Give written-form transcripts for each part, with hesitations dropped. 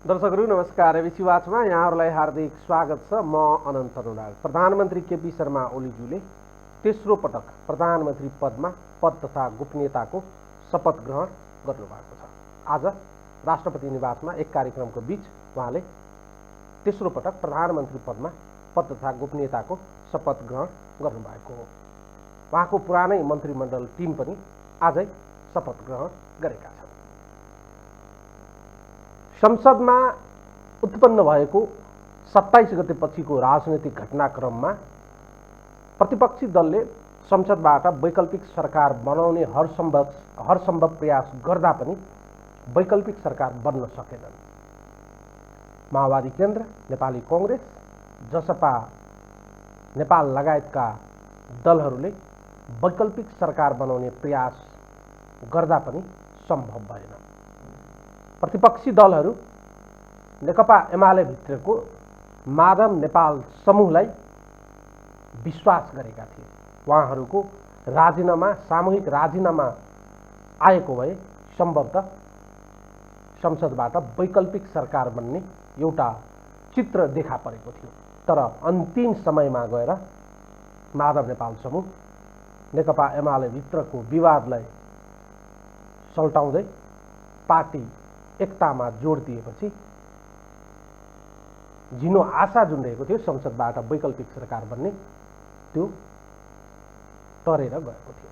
दर्शकहरू नमस्कार। एबिसी वाचमा यहाँहरूलाई हार्दिक स्वागत छ। म अनन्त अनुराग। प्रधानमन्त्री केपी शर्मा ओलीज्यूले तेस्रो पटक प्रधानमन्त्री पदमा पद तथा गोपनीयताको शपथ ग्रहण गर्नुभएको छ। आज राष्ट्रपति निवासमा एक कार्यक्रमको बीच उहाँले तेस्रो पटक प्रधानमन्त्री पदमा पद तथा गोपनीयताको शपथ ग्रहण गर्नुभएको हो। उहाँको पुरानै मन्त्रीमण्डल टिम पनि आजै शपथ ग्रहण गरेका छन्। संसदमा उत्पन्न भएको 27 गते पछिको राजनैतिक घटनाक्रममा प्रतिपक्षी दलले संसदबाट वैकल्पिक सरकार बनाउने हरसम्भव प्रयास गर्दा पनि वैकल्पिक सरकार बन्न सकेनन्। माओवादी केन्द्र, नेपाली कांग्रेस, जसपा नेपाल लगायतका दलहरूले वैकल्पिक सरकार बनाउने प्रयास गर्दा पनि सम्भव भएन। प्रतिपक्षी दलहरू नेकपा एमाले भित्रको माधव नेपाल समूहलाई विश्वास गरेका थिए। उहाँहरूको राजीनामा, सामूहिक राजीनामा आएको भए सम्भवतः संसदबाट वैकल्पिक सरकार बन्ने एउटा चित्र देखा परेको थियो। तर अन्तिम समयमा गएर माधव नेपाल समूह नेकपा एमाले भित्रको विवादलाई सल्टाउँदै पार्टी एकतामा जोड दिएपछि झिनो आशा जुन रहेको थियो संसदबाट वैकल्पिक सरकार बन्ने, त्यो टरेर गएको थियो।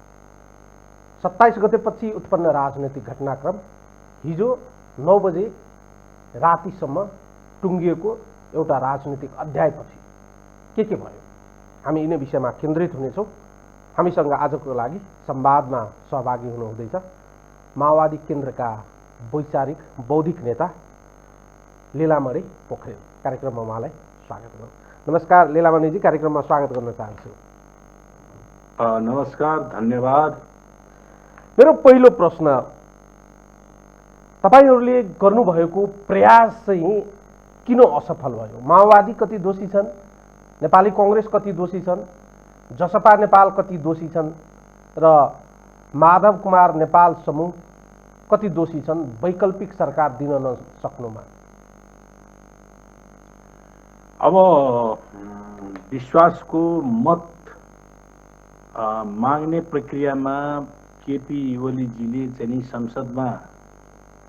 27 गतेपछि उत्पन्न राजनैतिक घटनाक्रम हिजो 9 बजे रातिसम्म टुङ्गिएको एउटा राजनीतिक अध्यायपछि के भयो, हामी यिनै विषयमा केन्द्रित हुनेछौँ। हामीसँग आजको लागि संवादमा सहभागी हुनुहुँदैछ माओवादी केन्द्रका वैचारिक बौद्धिक नेता लीलामणि पोखरेल। कार्यक्रममा उहाँलाई स्वागत गरौँ। नमस्कार लीलामणिजी, कार्यक्रममा स्वागत गर्न चाहन्छु। नमस्कार, धन्यवाद। मेरो पहिलो प्रश्न, तपाईहरूले गर्नुभएको प्रयास चाहिँ किन असफल भयो? माओवादी कति दोषी छन्, नेपाली कांग्रेस कति दोषी छन्, जसपा नेपाल कति दोषी छन् र माधव कुमार नेपाल समूह कति दोषी छन् वैकल्पिक सरकार दिन नसक्नुमा? अब विश्वासको मत माग्ने प्रक्रियामा केपी ओलीजीले चाहिँ संसदमा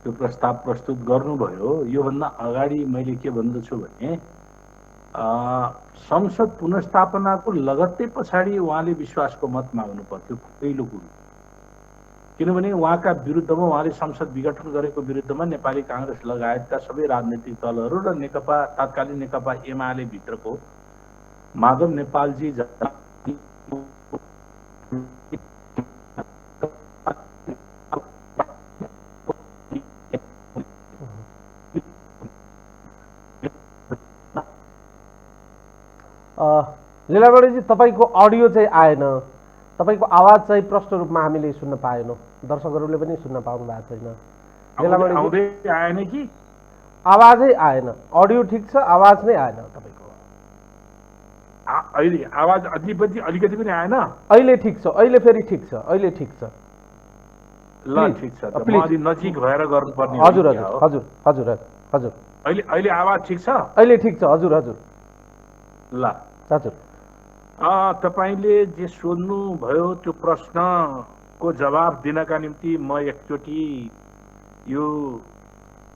त्यो प्रस्ताव प्रस्तुत गर्नुभयो। योभन्दा अगाडि मैले के भन्दछु भने संसद पुनर्स्थापनाको लगत्तै पछाडि उहाँले विश्वासको मत माग्नु पर्थ्यो पहिलो कुरो। किनभने उहाँका विरुद्धमा, उहाँले संसद विघटन गरेको विरुद्धमा नेपाली कांग्रेस लगायतका सबै राजनीतिक दलहरू र नेकपा, तत्कालीन नेकपा एमाले भित्रको माधव नेपालजी लीलामणिजी, तपाईँको अडियो चाहिँ आएन, तपाईँको आवाज चाहिँ प्रष्ट रूपमा हामीले सुन्न पाएनौँ, दर्शकहरूले पनि सुन्न पाउनु भएको छैन। लीलामणिजी आएन कि आवाजै आएन, अडियो ठिक छ, आवाज नै आएन तपाईँको। अहिले आवाज अलिकति पनि आएन? अहिले ठिक छ, अहिले फेरि ठिक छ, अहिले ठिक छ। ल ठिक छ, त म अलि नजिक भएर गर्नुपर्ने। हजुर हजुर हजुर हजुर हजुर अहिले आवाज ठिक छ? अहिले ठिक छ, हजुर हजुर। ल हजुर, तपाईले जे सोध्नु भयो त्यो प्रश्नको जवाब दिनका निम्ति म एकचोटि यो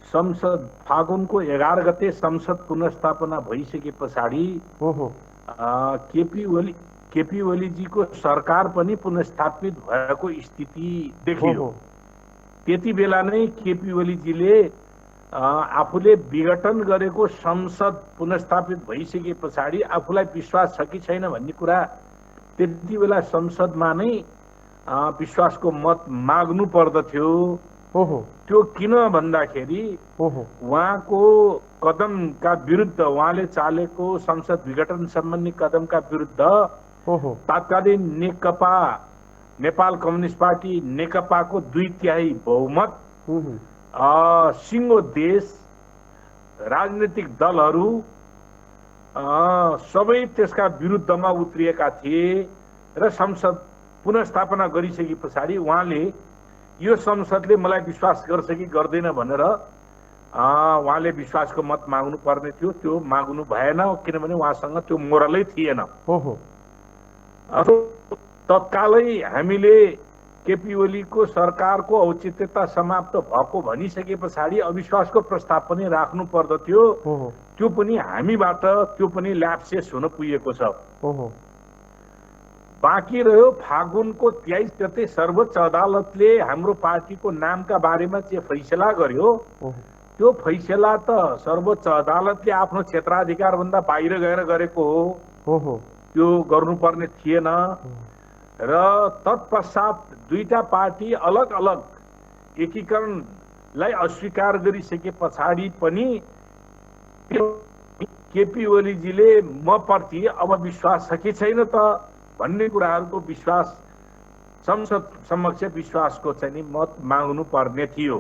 संसद फागुनको 11 गते संसद पुनर्स्थापना भइसके पछाडि केपी ओलीजीको सरकार पनि पुनर्स्थापित भएको स्थिति देखियो। त्यति बेला नै केपी ओलीजीले आफूले विघटन गरेको संसद पुनर्स्थापित भइसके पछाडि आफूलाई विश्वास छ कि छैन भन्ने कुरा त्यति बेला संसदमा नै विश्वासको मत माग्नु पर्दथ्यो। त्यो किन भन्दाखेरि उहाँको कदमका विरुद्ध, उहाँले चालेको संसद विघटन सम्बन्धी कदमका विरुद्ध तत्कालीन नेकपा, नेपाल कम्युनिस्ट पार्टी नेकपाको 2/3 बहुमत, सिङ्गो देश, राजनीतिक दलहरू सबै त्यसका विरुद्धमा उत्रिएका थिए र संसद पुनर्स्थापना गरिसके पछाडि उहाँले यो संसदले मलाई विश्वास गर्छ कि गर्दैन भनेर उहाँले विश्वासको मत माग्नु पर्ने थियो, त्यो माग्नु भएन किनभने उहाँसँग त्यो मोरलै थिएन। तत्कालै हामीले केपी ओलीको सरकारको औचित्यता समाप्त भएको भनिसके पछाडि अविश्वासको प्रस्ताव पनि राख्नु पर्दथ्यो। त्यो पनि हामीबाट त्यो पनि ल्याप्सेस हुन पुगेको छ। बाँकी रह्यो फागुनको 23 गते सर्वोच्च अदालतले हाम्रो पार्टीको नामका बारेमा चाहिँ फैसला गर्यो, त्यो फैसला त सर्वोच्च अदालतले आफ्नो क्षेत्राधिकार भन्दा बाहिर गएर गरेको हो, त्यो गर्नुपर्ने थिएन। र तत्पश्चात दुईटा पार्टी अलग अलग एकीकरणलाई अस्वीकार गरिसके पछाडि पनि केपी ओलीजीले म प्रति अब विश्वास छ कि छैन त भन्ने कुराहरूको विश्वास संसद समक्ष विश्वासको चाहिँ नि मत माग्नु पर्ने थियो।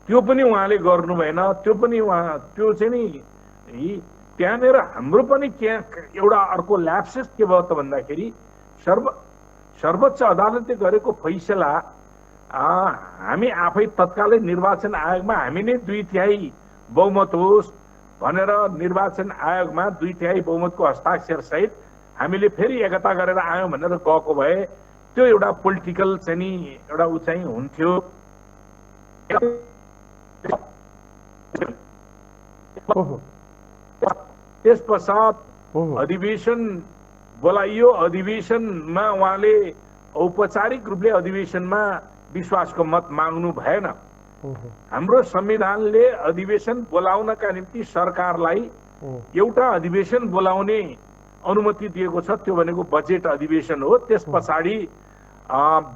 त्यो पनि उहाँले गर्नु भएन। त्यो पनि त्यो चाहिँ नि त्यहाँनिर हाम्रो पनि एउटा अर्को ल्याप्सेस के भयो त भन्दाखेरि सर्वोच्च अदालतले गरेको फैसला हामी आफै तत्कालै निर्वाचन आयोगमा हामी नै 2/3 बहुमत होस् भनेर निर्वाचन आयोगमा 2/3 बहुमतको हस्ताक्षर सहित हामीले फेरि एकता गरेर आयौँ भनेर गएको भए त्यो एउटा पोलिटिकल चाहिँ नि एउटा उचाइ हुन्थ्यो। त्यस पश्चात अधिवेशन बोलाइयो। अधिवेशनमा उहाँले औपचारिक रूपले अधिवेशनमा विश्वासको मत माग्नु भएन। हाम्रो संविधानले अधिवेशन बोलाउनका निम्ति सरकारलाई एउटा अधिवेशन बोलाउने अनुमति दिएको छ, त्यो भनेको बजेट अधिवेशन हो। त्यस पछाडि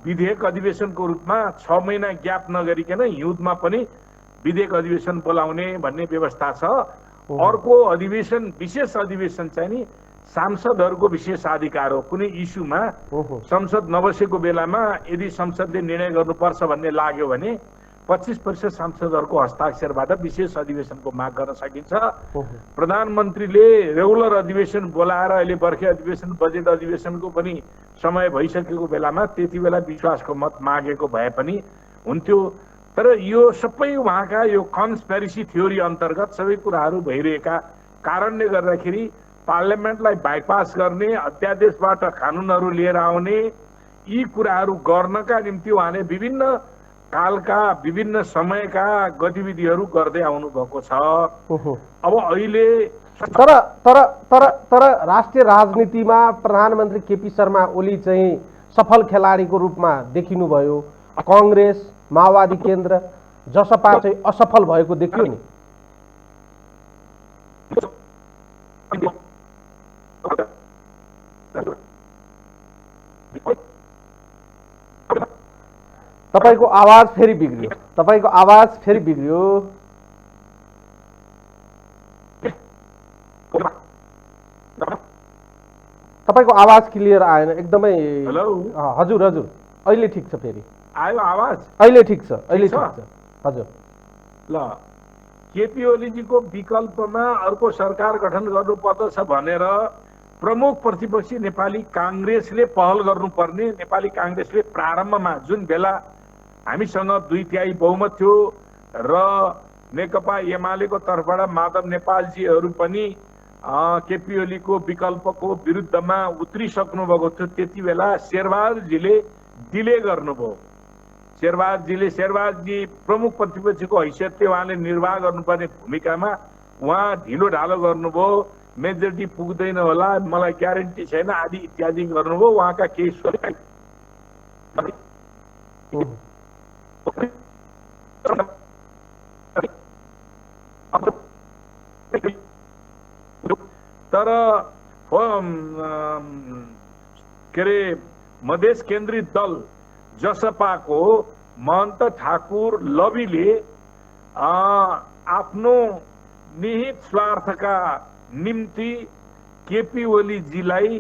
विधेयक अधिवेशनको रूपमा 6 महिना ग्याप नगरिकन हिउँदमा पनि विधेयक अधिवेशन बोलाउने भन्ने व्यवस्था छ। अर्को अधिवेशन विशेष अधिवेशन चाहिँ नि सांसदहरूको विशेषाधिकार हो। कुनै इस्युमा संसद नबसेको बेलामा यदि संसदले निर्णय गर्नुपर्छ भन्ने लाग्यो भने 25% सांसदहरूको हस्ताक्षरबाट विशेष अधिवेशनको माग गर्न सकिन्छ। प्रधानमन्त्रीले रेगुलर अधिवेशन बोलाएर अहिले बर्खे अधिवेशन बजेट अधिवेशनको पनि समय भइसकेको बेलामा त्यति बेला विश्वासको मत मागेको भए पनि हुन्थ्यो। तर यो सबै उहाँका यो कन्स्पिरेसी थ्योरी अन्तर्गत सबै कुराहरू भइरहेका कारणले गर्दाखेरि पार्लियामेन्टलाई बाइपास गर्ने, अध्यादेशबाट कानुनहरू लिएर आउने, यी कुराहरू गर्नका निम्ति उहाँले विभिन्न कालका विभिन्न समयका गतिविधिहरू गर्दै आउनु भएको छ। अब अहिले तर तर तर तर राष्ट्रिय राजनीतिमा प्रधानमन्त्री केपी शर्मा ओली चाहिँ सफल खेलाडीको रूपमा देखिनुभयो। कांग्रेस, माओवादी केन्द्र, जसपा चाहिँ असफल भएको देखियो नि। तपाईको आवाज फेरि बिग्रियो। तपाईको आवाज फेरि बिग्रियो। तपाईको आवाज क्लियर आएन एकदमै। हेलो हजुर हजुर अहिले ठिक छ। फेरि आयो आवाज? अहिले ठिक छ। अहिले ठिक छ। हजुर ल केपी ओलीजीको विकल्पमा अर्को सरकार गठन गर्नुपर्दछ भनेर प्रमुख प्रतिपक्षी नेपाली कांग्रेसले पहल गर्नुपर्ने। नेपाली कांग्रेसले प्रारम्भमा जुन बेला हामीसँग 2/3 बहुमत थियो र नेकपा एमालेको तर्फबाट माधव नेपालजीहरू पनि केपी ओलीको विकल्पको विरुद्धमा उत्रिसक्नु भएको थियो, त्यति बेला शेरबहादुरजीले डिले गर्नुभयो। शेरबहादुरजी प्रमुख प्रतिपक्षीको हैसियतले उहाँले निर्वाह गर्नुपर्ने भूमिकामा उहाँ ढिलो ढालो गर्नुभयो। मेजोरिटी पुग्दैन होला, मलाई ग्यारेन्टी छैन आदि इत्यादि गर्नुभयो। उहाँका केही तर के अरे मधेस केन्द्रित दल जसपाको महन्त ठाकुर लबीले आफ्नो निहित स्वार्थका निम्ति केपी ओलीजीलाई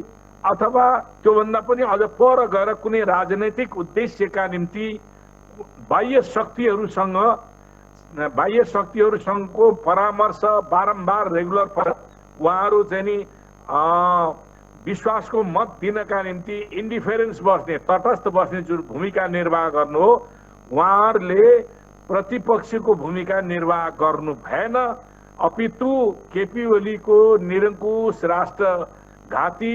अथवा त्योभन्दा पनि अझ पर गएर कुनै राजनैतिक उद्देश्यका निम्ति बाह्य शक्तिहरूसँगको परामर्श बारम्बार रेगुलर उहाँहरू चाहिँ नि विश्वासको मत दिनका निम्ति इन्डिफरेन्स बस्ने, तटस्थ बस्ने जुन भूमिका निर्वाह गर्नु हो, उहाँहरूले प्रतिपक्षको भूमिका निर्वाह गर्नु भएन, अपितु केपी ओलीको निरङ्कुश राष्ट्रघाती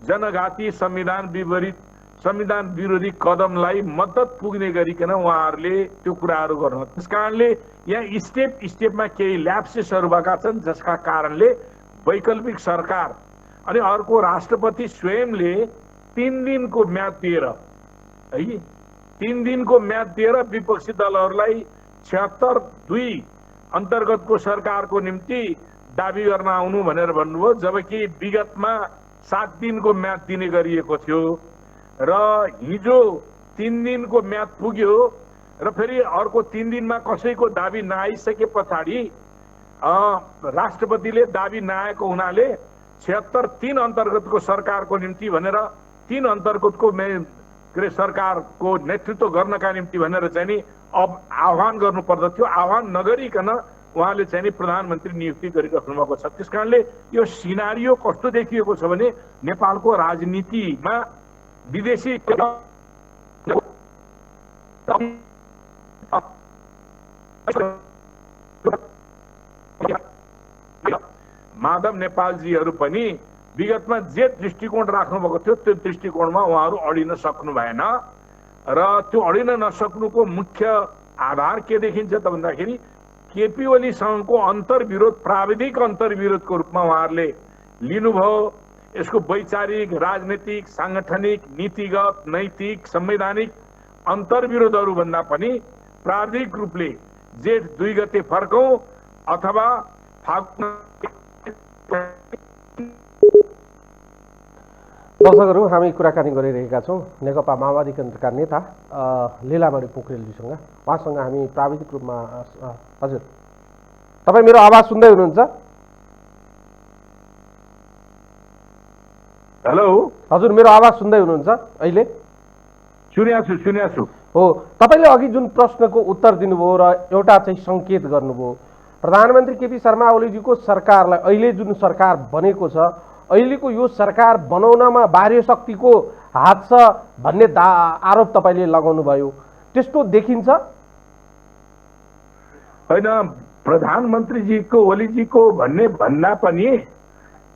जनघाती संविधान विरोधी कदमलाई मद्दत पुग्ने गरिकन उहाँहरूले त्यो कुराहरू गर्नु। त्यस कारणले यहाँ स्टेपमा केही ल्याप्सेसहरू भएका छन्, जसका कारणले वैकल्पिक सरकार अनि अर्को राष्ट्रपति स्वयंले 3 दिनको म्याद दिएर है 3 दिनको म्याद दिएर विपक्षी दलहरूलाई 76(2) अन्तर्गतको सरकारको निम्ति दाबी गर्न आउनु भनेर भन्नुभयो, जबकि विगतमा 7 दिनको म्याद दिने गरिएको थियो र हिजो 3 दिनको म्याद पुग्यो र फेरि अर्को 3 दिनमा कसैको दाबी नआइसके पछाडि राष्ट्रपतिले दाबी नआएको हुनाले 76(3) अन्तर्गतको सरकारको निम्ति भनेर 3 अन्तर्गतको सरकारको नेतृत्व गर्नका निम्ति भनेर चाहिँ नि अब आह्वान गर्नु पर्दथ्यो। आह्वान नगरिकन उहाँले चाहिँ नि प्रधानमन्त्री नियुक्ति गरिराख्नु भएको छ। त्यसकारणले यो सिनारियो कस्तो देखिएको छ भने नेपालको राजनीतिमा विदेशी माधव नेपालजीहरू पनि विगतमा जे दृष्टिकोण राख्नु भएको थियो त्यो दृष्टिकोणमा उहाँहरू अडिन सक्नु भएन र त्यो अडिन नसक्नुको मुख्य आधार के देखिन्छ त भन्दाखेरि केपी ओलीसँगको अन्तर्विरोध, प्राविधिक अन्तर्विरोधको रूपमा उहाँहरूले लिनुभयो। यसको वैचारिक, राजनीतिक, सांगठनिक, नीतिगत, नैतिक, संवैधानिक अन्तर्विरोधहरू भन्दा पनि प्राविधिक रूपले जेठ 2 गते फर्कौं अथवा फागुन। दर्शकहरू, हामी कुराकानी गरिरहेका छौँ नेकपा माओवादी केन्द्रका नेता लीलामणि पोखरेलजीसँग। उहाँसँग हामी प्राविधिक रूपमा हजुर, तपाईँ मेरो आवाज सुन्दै हुनुहुन्छ? हेलो हजुर, मेरो आवाज सुन्दै हुनुहुन्छ अहिले? सुन्याछु। हो, तपाईँले अघि जुन प्रश्नको उत्तर दिनुभयो र एउटा चाहिँ सङ्केत गर्नुभयो, प्रधानमन्त्री केपी शर्मा ओलीजीको सरकारलाई अहिले जुन सरकार बनेको छ, अहिलेको यो सरकार बनाउनमा बाह्य शक्तिको हात छ भन्ने आरोप तपाईँले लगाउनु भयो, त्यस्तो देखिन्छ? होइन, प्रधानमन्त्रीजीको ओलीजीको भन्ने भन्दा पनि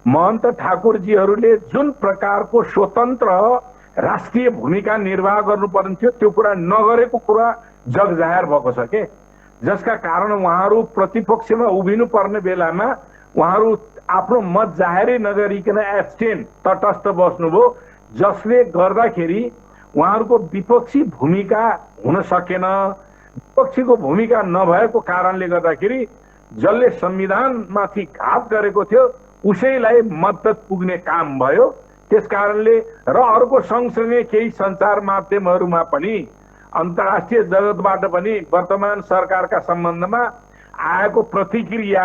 महन्त ठाकुरजीहरूले जुन प्रकारको स्वतन्त्र राष्ट्रिय भूमिका निर्वाह गर्नुपर्ने थियो त्यो कुरा नगरेको कुरा जगजाहेर भएको छ के, जसका कारण उहाँहरू प्रतिपक्षमा उभिनु पर्ने बेलामा उहाँहरू आफ्नो मत जाहेरै नगरिकन एब्सटेन तटस्थ बस्नुभयो, जसले गर्दाखेरि उहाँहरूको विपक्षी भूमिका हुन सकेन। विपक्षीको भूमिका नभएको कारणले गर्दाखेरि जसले संविधानमाथि घात गरेको थियो उसैलाई मद्दत पुग्ने काम भयो। त्यस कारणले र अर्को सँगसँगै केही सञ्चार माध्यमहरूमा पनि अन्तर्राष्ट्रिय जगतबाट पनि वर्तमान सरकारका सम्बन्धमा आएको प्रतिक्रिया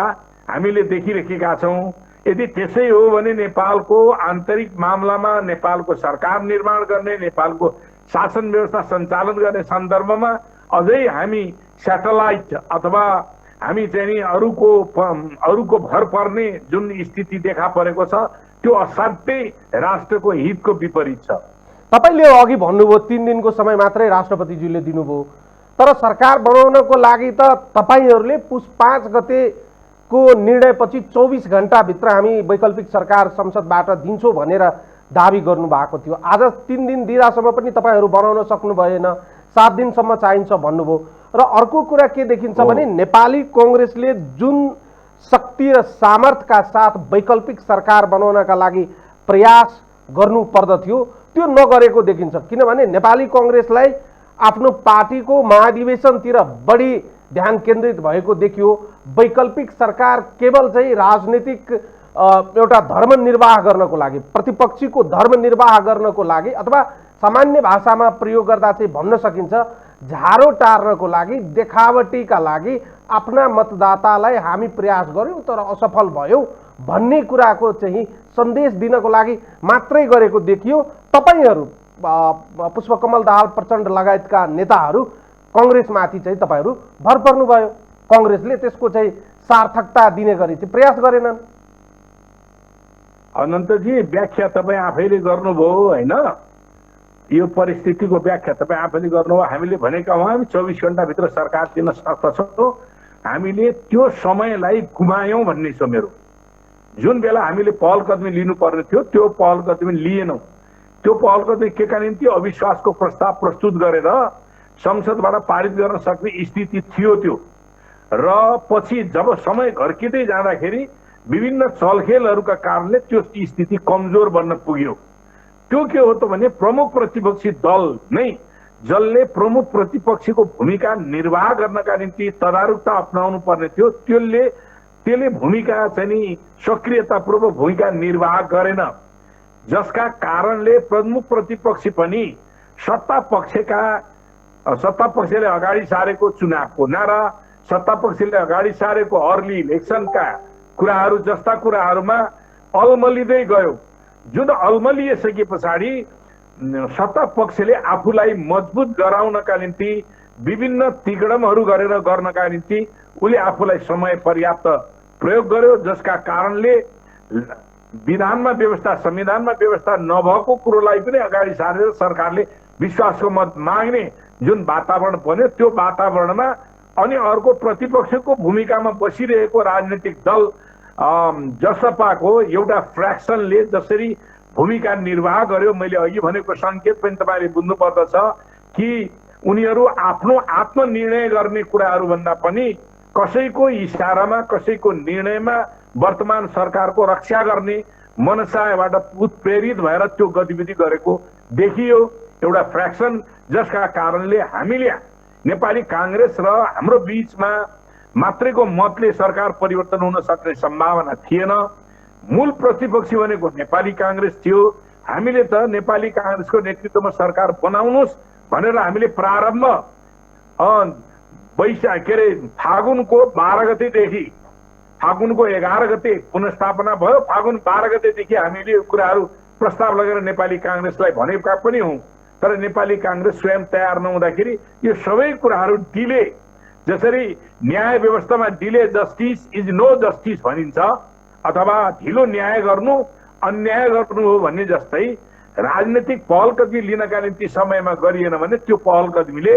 हामीले देखिरहेका छौँ। यदि त्यसै हो भने नेपालको आन्तरिक मामलामा नेपालको सरकार निर्माण गर्ने, नेपालको शासन व्यवस्था सञ्चालन गर्ने सन्दर्भमा अझै हामी स्याटेलाइट अथवा हामी चाहिँ नि अरूको भर पर्ने जुन स्थिति देखा परेको छ त्यो असाध्यै राष्ट्रको हितको विपरीत छ। तपाईँले अघि भन्नुभयो 3 दिनको समय मात्रै राष्ट्रपतिज्यूले दिनुभयो, तर सरकार बनाउनको लागि त तपाईँहरूले पुस 5 गतेको निर्णयपछि 24 घण्टाभित्र हामी वैकल्पिक सरकार संसदबाट दिन्छौँ भनेर दाबी गर्नुभएको थियो। आज 3 दिन दिँदासम्म पनि तपाईँहरू बनाउन सक्नु भएन, 7 दिनसम्म चाहिन्छ भन्नुभयो। र अर्को कुरा के देखिन्छ भने नेपाली कांग्रेसले जुन शक्ति र सामर्थ्यका साथ वैकल्पिक सरकार बनाउनका लागि प्रयास गर्नु पर्दथ्यो त्यो नगरेको देखिन्छ। किनभने नेपाली कांग्रेसलाई आफ्नो पार्टीको महाधिवेशनतिर बढी ध्यान केन्द्रित भएको देखियो। वैकल्पिक सरकार केवल चाहिँ राजनीतिक एउटा धर्म निर्वाह गर्नको लागि, प्रतिपक्षीको धर्म निर्वाह गर्नको लागि, अथवा सामान्य भाषामा प्रयोग गर्दा चाहिँ भन्न सकिन्छ झारो टार्नको लागि, देखावटीका लागि आफ्ना मतदातालाई हामी प्रयास गर्यौं तर असफल भयौं भन्ने कुराको चाहिँ सन्देश दिनको लागि मात्रै गरेको देखियो। तपाईहरू पुष्पकमल दाहाल प्रचण्ड लगायतका नेताहरू कांग्रेसमाथि चाहिँ तपाईहरू भर पर्नुभयो, कांग्रेसले त्यसको चाहिँ सार्थकता दिने गरी चाहिँ प्रयास गरेनन्। अनन्तजी व्याख्या तपाईँ आफैले गर्नुभयो हैन। यो परिस्थितिको व्याख्या तपाईँ आफैले गर्नुभयो। हामीले भनेका हौँ हामी 24 घण्टाभित्र सरकार दिन सक्छौँ। हामीले त्यो समयलाई गुमायौँ भन्ने छ मेरो। जुन बेला हामीले पहल कदमी लिनुपर्ने थियो त्यो पहल कदमी लिएनौँ। त्यो पहल कदमी केका निम्ति अविश्वासको प्रस्ताव प्रस्तुत गरेर संसदबाट पारित गर्न सक्ने स्थिति थियो त्यो। र पछि जब समय घर्किँदै जाँदाखेरि विभिन्न चलखेलहरूका कारणले त्यो स्थिति कमजोर बन्न पुग्यो। त्यो के हो त भने प्रमुख प्रतिपक्षी दल नै जसले प्रमुख प्रतिपक्षीको भूमिका निर्वाह गर्नका निम्ति तदारुकता अपनाउनु पर्ने थियो त्यसले भूमिका चाहिँ नि सक्रियतापूर्वक भूमिका निर्वाह गरेन, जसका कारणले प्रमुख प्रतिपक्षी पनि सत्ता पक्षले अगाडि सारेको चुनावको नारा, सत्ता पक्षले अगाडि सारेको अर्ली इलेक्सनका कुराहरू जस्ता कुराहरूमा अलमलिँदै गयो। जुन अलमलिएसके पछाडि सत्ता पक्षले आफूलाई मजबुत गराउनका निम्ति विभिन्न तिगडमहरू गरेर गर्नका निम्ति उसले आफूलाई समय पर्याप्त प्रयोग गर्यो, जसका कारणले विधानमा व्यवस्था संविधानमा व्यवस्था नभएको कुरोलाई पनि अगाडि सारेर सरकारले विश्वासको मत माग्ने जुन वातावरण बन्यो त्यो वातावरणमा अनि अर्को प्रतिपक्षको भूमिकामा बसिरहेको राजनीतिक दल जसपाको एउटा फ्र्याक्सनले जसरी भूमिका निर्वाह गर्यो, मैले अघि भनेको संकेत पनि तपाईँले बुझ्नुपर्दछ कि उनीहरू आफ्नो आत्मनिर्णय गर्ने कुराहरू भन्दा पनि कसैको इशारामा कसैको निर्णयमा वर्तमान सरकारको रक्षा गर्ने मनसायबाट उत्प्रेरित भएर त्यो गतिविधि गरेको देखियो एउटा फ्र्याक्सन, जसका कारणले हामीले नेपाली कांग्रेस र हाम्रो बीचमा मात्रैको मतले सरकार परिवर्तन हुन सक्ने सम्भावना थिएन। मूल प्रतिपक्षी भनेको नेपाली कांग्रेस थियो। हामीले त नेपाली कांग्रेसको नेतृत्वमा सरकार बनाउनुस् भनेर हामीले प्रारम्भ फागुनको 12 गतेदेखि फागुनको 11 गते पुनर्स्थापना भयो। फागुन 12 गतेदेखि हामीले यो कुराहरू प्रस्ताव लगेर नेपाली कांग्रेसलाई भनेका पनि हौं, तर नेपाली कांग्रेस स्वयं तयार नहुँदाखेरि यो सबै कुराहरू डिले, जसरी न्याय व्यवस्थामा delay justice is no justice भनिन्छ अथवा ढिलो न्याय गर्नु अन्याय गर्नु हो भन्ने जस्तै राजनीतिक पहल कदमी लिनका निम्ति समयमा गरिएन भने त्यो पहल कदमीले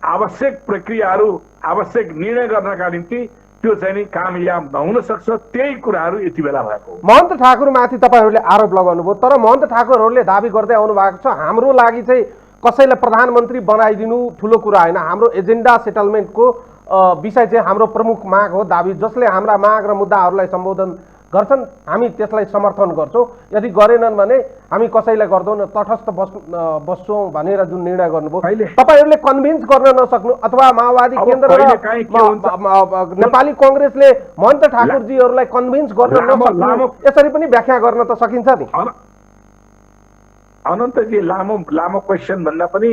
आवश्यक प्रक्रियाहरू आवश्यक निर्णय गर्नका निम्ति त्यो चाहिँ नि कामयाब नहुन सक्छ। त्यही कुराहरू यति बेला भएको। महन्त ठाकुरमाथि तपाईहरूले आरोप लगाउनुभयो, तर महन्त ठाकुरहरूले दाबी गर्दै आउनु भएको छ हाम्रो लागि चाहिँ कसैलाई प्रधानमन्त्री बनाइदिनु ठुलो कुरा होइन, हाम्रो एजेन्डा सेटलमेन्टको विषय चाहिँ हाम्रो प्रमुख माग हो दाबी, जसले हाम्रा माग र मुद्दाहरूलाई सम्बोधन गर्छन् हामी त्यसलाई समर्थन गर्छौँ, यदि गरेनन् भने हामी कसैलाई गर्दैनौँ, तटस्थ बस्छौँ भनेर जुन निर्णय गर्नुभयो तपाईहरूले कन्भिन्स गर्न नसक्नु अथवा माओवादी केन्द्र र नेपाली कांग्रेसले महन्त ठाकुरजीहरूलाई कन्भिन्स गर्न नसक्नु, यसरी पनि व्याख्या गर्न त सकिन्छ नि। अनन्तजी लामो क्वेसन भन्दा पनि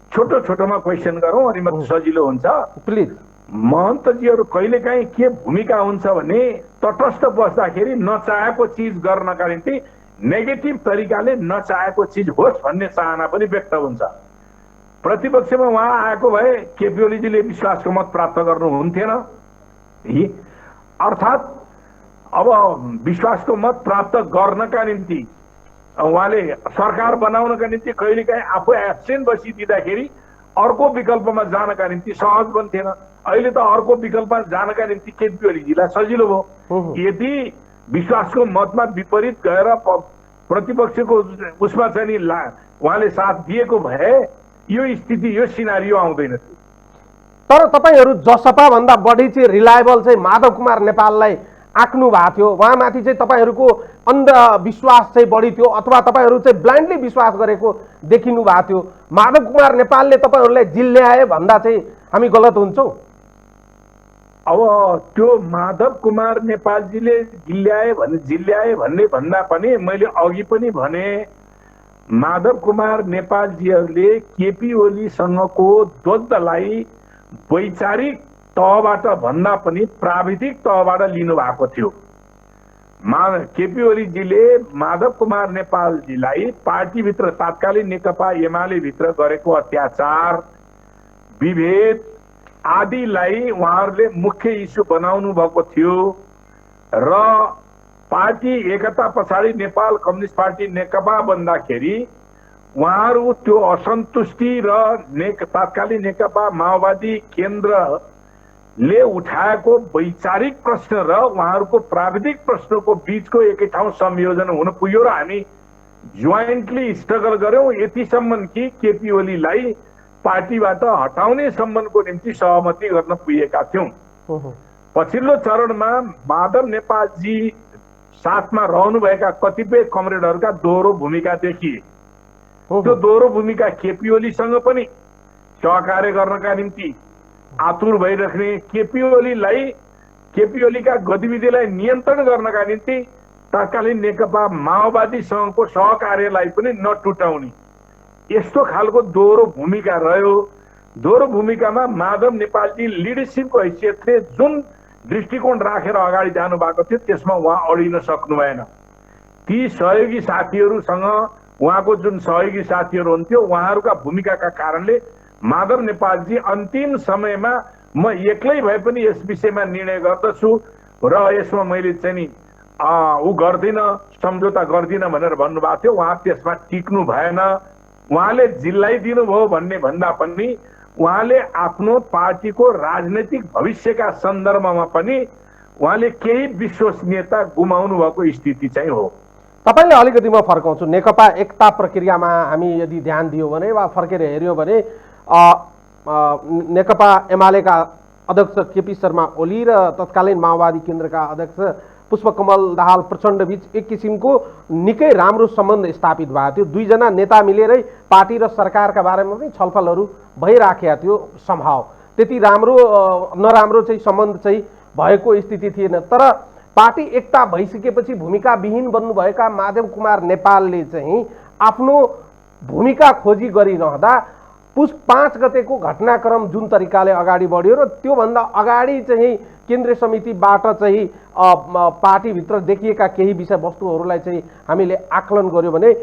छोटो छोटोमा क्वेसन गरौँ अनि मात्र सजिलो हुन्छ। प्लिज। महन्तजीहरू कहिलेकाहीँ के भूमिका हुन्छ भने तटस्थ बस्दाखेरि नचाहेको चिज गर्नका निम्ति नेगेटिभ तरिकाले नचाहेको चिज होस् भन्ने चाहना पनि व्यक्त हुन्छ। प्रतिपक्षमा उहाँ आएको भए केपी ओलीजीले विश्वासको मत प्राप्त गर्नुहुन्थेन, अर्थात् अब विश्वासको मत प्राप्त गर्नका निम्ति उहाँले सरकार बनाउनका निम्ति कहिलेकाहीँ आफू एब्सेन्ट बसिदिँदाखेरि अर्को विकल्पमा जानका निम्ति सहज बन्थेन। अहिले त अर्को विकल्पमा जानका निम्ति केपी ओलीजीलाई सजिलो भयो। यदि विश्वासको मतमा विपरीत गएर प्रतिपक्षको उसमा चाहिँ नि उहाँले साथ दिएको भए यो स्थिति यो सिनारियो आउँदैन थियो। तर तपाईहरू जसपा भन्दा बढी चाहिँ रिलायबल चाहिँ माधव कुमार नेपाललाई आक्नु भएको थियो, उहाँमाथि चाहिँ तपाईहरूको अन्धविश्वास चाहिँ बढी थियो अथवा तपाईहरू चाहिँ ब्लाइन्डली विश्वास गरेको देखिनु भएको थियो। माधव कुमार नेपालले तपाईहरूलाई जिल्ल्याए भन्दा चाहिँ हामी गलत हुन्छौँ? अब त्यो माधव कुमार नेपालजीले जिल्ल्याए भन्ने भन्दा पनि मैले अघि पनि भने माधव कुमार नेपालजीहरूले केपी ओलीसँगको द्वन्द्वलाई वैचारिक तहबाट भन्दा पनि प्राविधिक तहबाट लिनु भएको थियो। केपी ओलीजीले माधव कुमार नेपालजीलाई पार्टीभित्र तात्कालिक नेकपा एमाले भित्र गरेको अत्याचार विभेद आदिलाई उहाँहरूले मुख्य इस्यु बनाउनु भएको थियो र पार्टी एकता पछाडि नेपाल कम्युनिस्ट पार्टी नेकपा बन्दाखेरि उहाँहरू त्यो असन्तुष्टि र तत्कालीन नेकपा माओवादी केन्द्रले उठाएको वैचारिक प्रश्न र उहाँहरूको प्राविधिक प्रश्नको बीचको एकै ठाउँ संयोजन हुन पुग्यो र हामी जोइन्टली स्ट्रगल गर्यौं यतिसम्म कि केपी ओलीलाई पार्टीबाट हटाउने सम्मको निम्ति सहमति गर्न पुगेका थियौं। पछिल्लो चरणमा माधव नेपालजी साथमा रहनुभएका कतिपय कमरेडहरूका दोहोरो भूमिका देखिए। त्यो दोहोरो भूमिका केपी ओलीसँग पनि सहकार्य गर्नका निम्ति आतुर भइराख्ने, केपी ओलीका गतिविधिलाई नियन्त्रण गर्नका निम्ति तत्कालीन नेकपा माओवादीसँगको सहकार्यलाई पनि नटुटाउने, यस्तो खालको दोहोरो भूमिका रह्यो। दोहोरो भूमिकामा माधव नेपालजी लिडरसिपको हैसियतले जुन दृष्टिकोण राखेर अगाडि जानु भएको थियो त्यसमा उहाँ अडिन सक्नु भएन। ती सहयोगी साथीहरूसँग उहाँको जुन सहयोगी साथीहरू हुन्थ्यो उहाँहरूका भूमिकाका कारणले माधव नेपालजी अन्तिम समयमा म एक्लै भए पनि यस विषयमा निर्णय गर्दछु र यसमा मैले चाहिँ नि ऊ गर्दिन, सम्झौता गर्दिन भनेर भन्नुभएको थियो। उहाँ त्यसमा टिक्नु भएन। उहाँले जिल्लाइदिनु भयो भन्ने भन्दा पनि उहाँले आफ्नो पार्टीको राजनैतिक भविष्यका सन्दर्भमा पनि उहाँले केही विश्वसनीयता गुमाउनु भएको स्थिति चाहिँ हो। तपाईले अलिकति म फर्काउँछु, नेकपा एकता प्रक्रियामा हामी यदि ध्यान दियो भने वा फर्केर हेर्यो भने नेकपा एमालेका अध्यक्ष केपी शर्मा ओली र तत्कालीन माओवादी केन्द्रका अध्यक्ष पुष्पकमल दाहाल प्रचण्ड बीच एक किसिमको निकै राम्रो सम्बन्ध स्थापित भएको थियो। दुईजना नेता मिलेरै पार्टी र सरकारका बारेमा पनि छलफलहरू भइराखेका थियो। सम्भाव त्यति राम्रो नराम्रो चाहिँ सम्बन्ध चाहिँ भएको स्थिति थिएन। तर पार्टी एकता भइसकेपछि भूमिका विहीन बन्नुभएका माधव कुमार नेपालले चाहिँ आफ्नो भूमिका खोजी गरिरहँदा पुस 5 गतेको घटनाक्रम जुन तरिकाले अगाडि बढ्यो र त्योभन्दा अगाडि चाहिँ केन्द्रीय समितिबाट चाहिँ पार्टीभित्र देखिएका केही विषयवस्तुहरूलाई चाहिँ हामीले आकलन गर्यो भने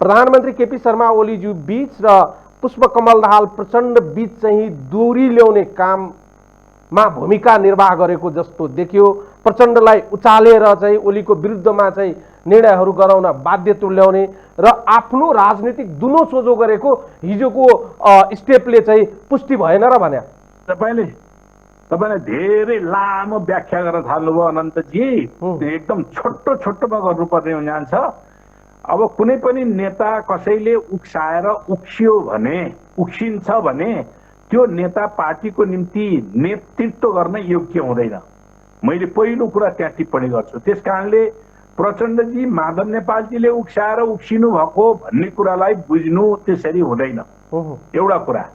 प्रधानमन्त्री केपी शर्मा ओलीज्यू बीच र पुष्पकमल दाहाल प्रचण्ड बीच चाहिँ दूरी ल्याउने काममा भूमिका निर्वाह गरेको जस्तो देखियो। प्रचण्डलाई उचालेर चाहिँ ओलीको विरुद्धमा चाहिँ निर्णयहरू गराउन बाध्य तुल्याउने र आफ्नो राजनीतिक दुनो सोझो गरेको हिजोको स्टेपले चाहिँ पुष्टि भएन र भने तपाईँले धेरै लामो व्याख्या गर्न थाल्नुभयो अनन्तजी। एकदम छोटो छोटोमा गर्नुपर्ने हुने छ। अब कुनै पनि नेता कसैले उक्साएर उक्सिन्छ भने त्यो नेता पार्टीको निम्ति नेतृत्व गर्न योग्य हुँदैन। मैले पहिलो कुरा त्यहाँ टिप्पणी गर्छु। त्यसकारणले प्रचण्डजी माधव नेपालजीले उक्साएर उक्सिनु भएको भन्ने कुरालाई बुझ्नु त्यसरी हुँदैन, एउटा कुरा।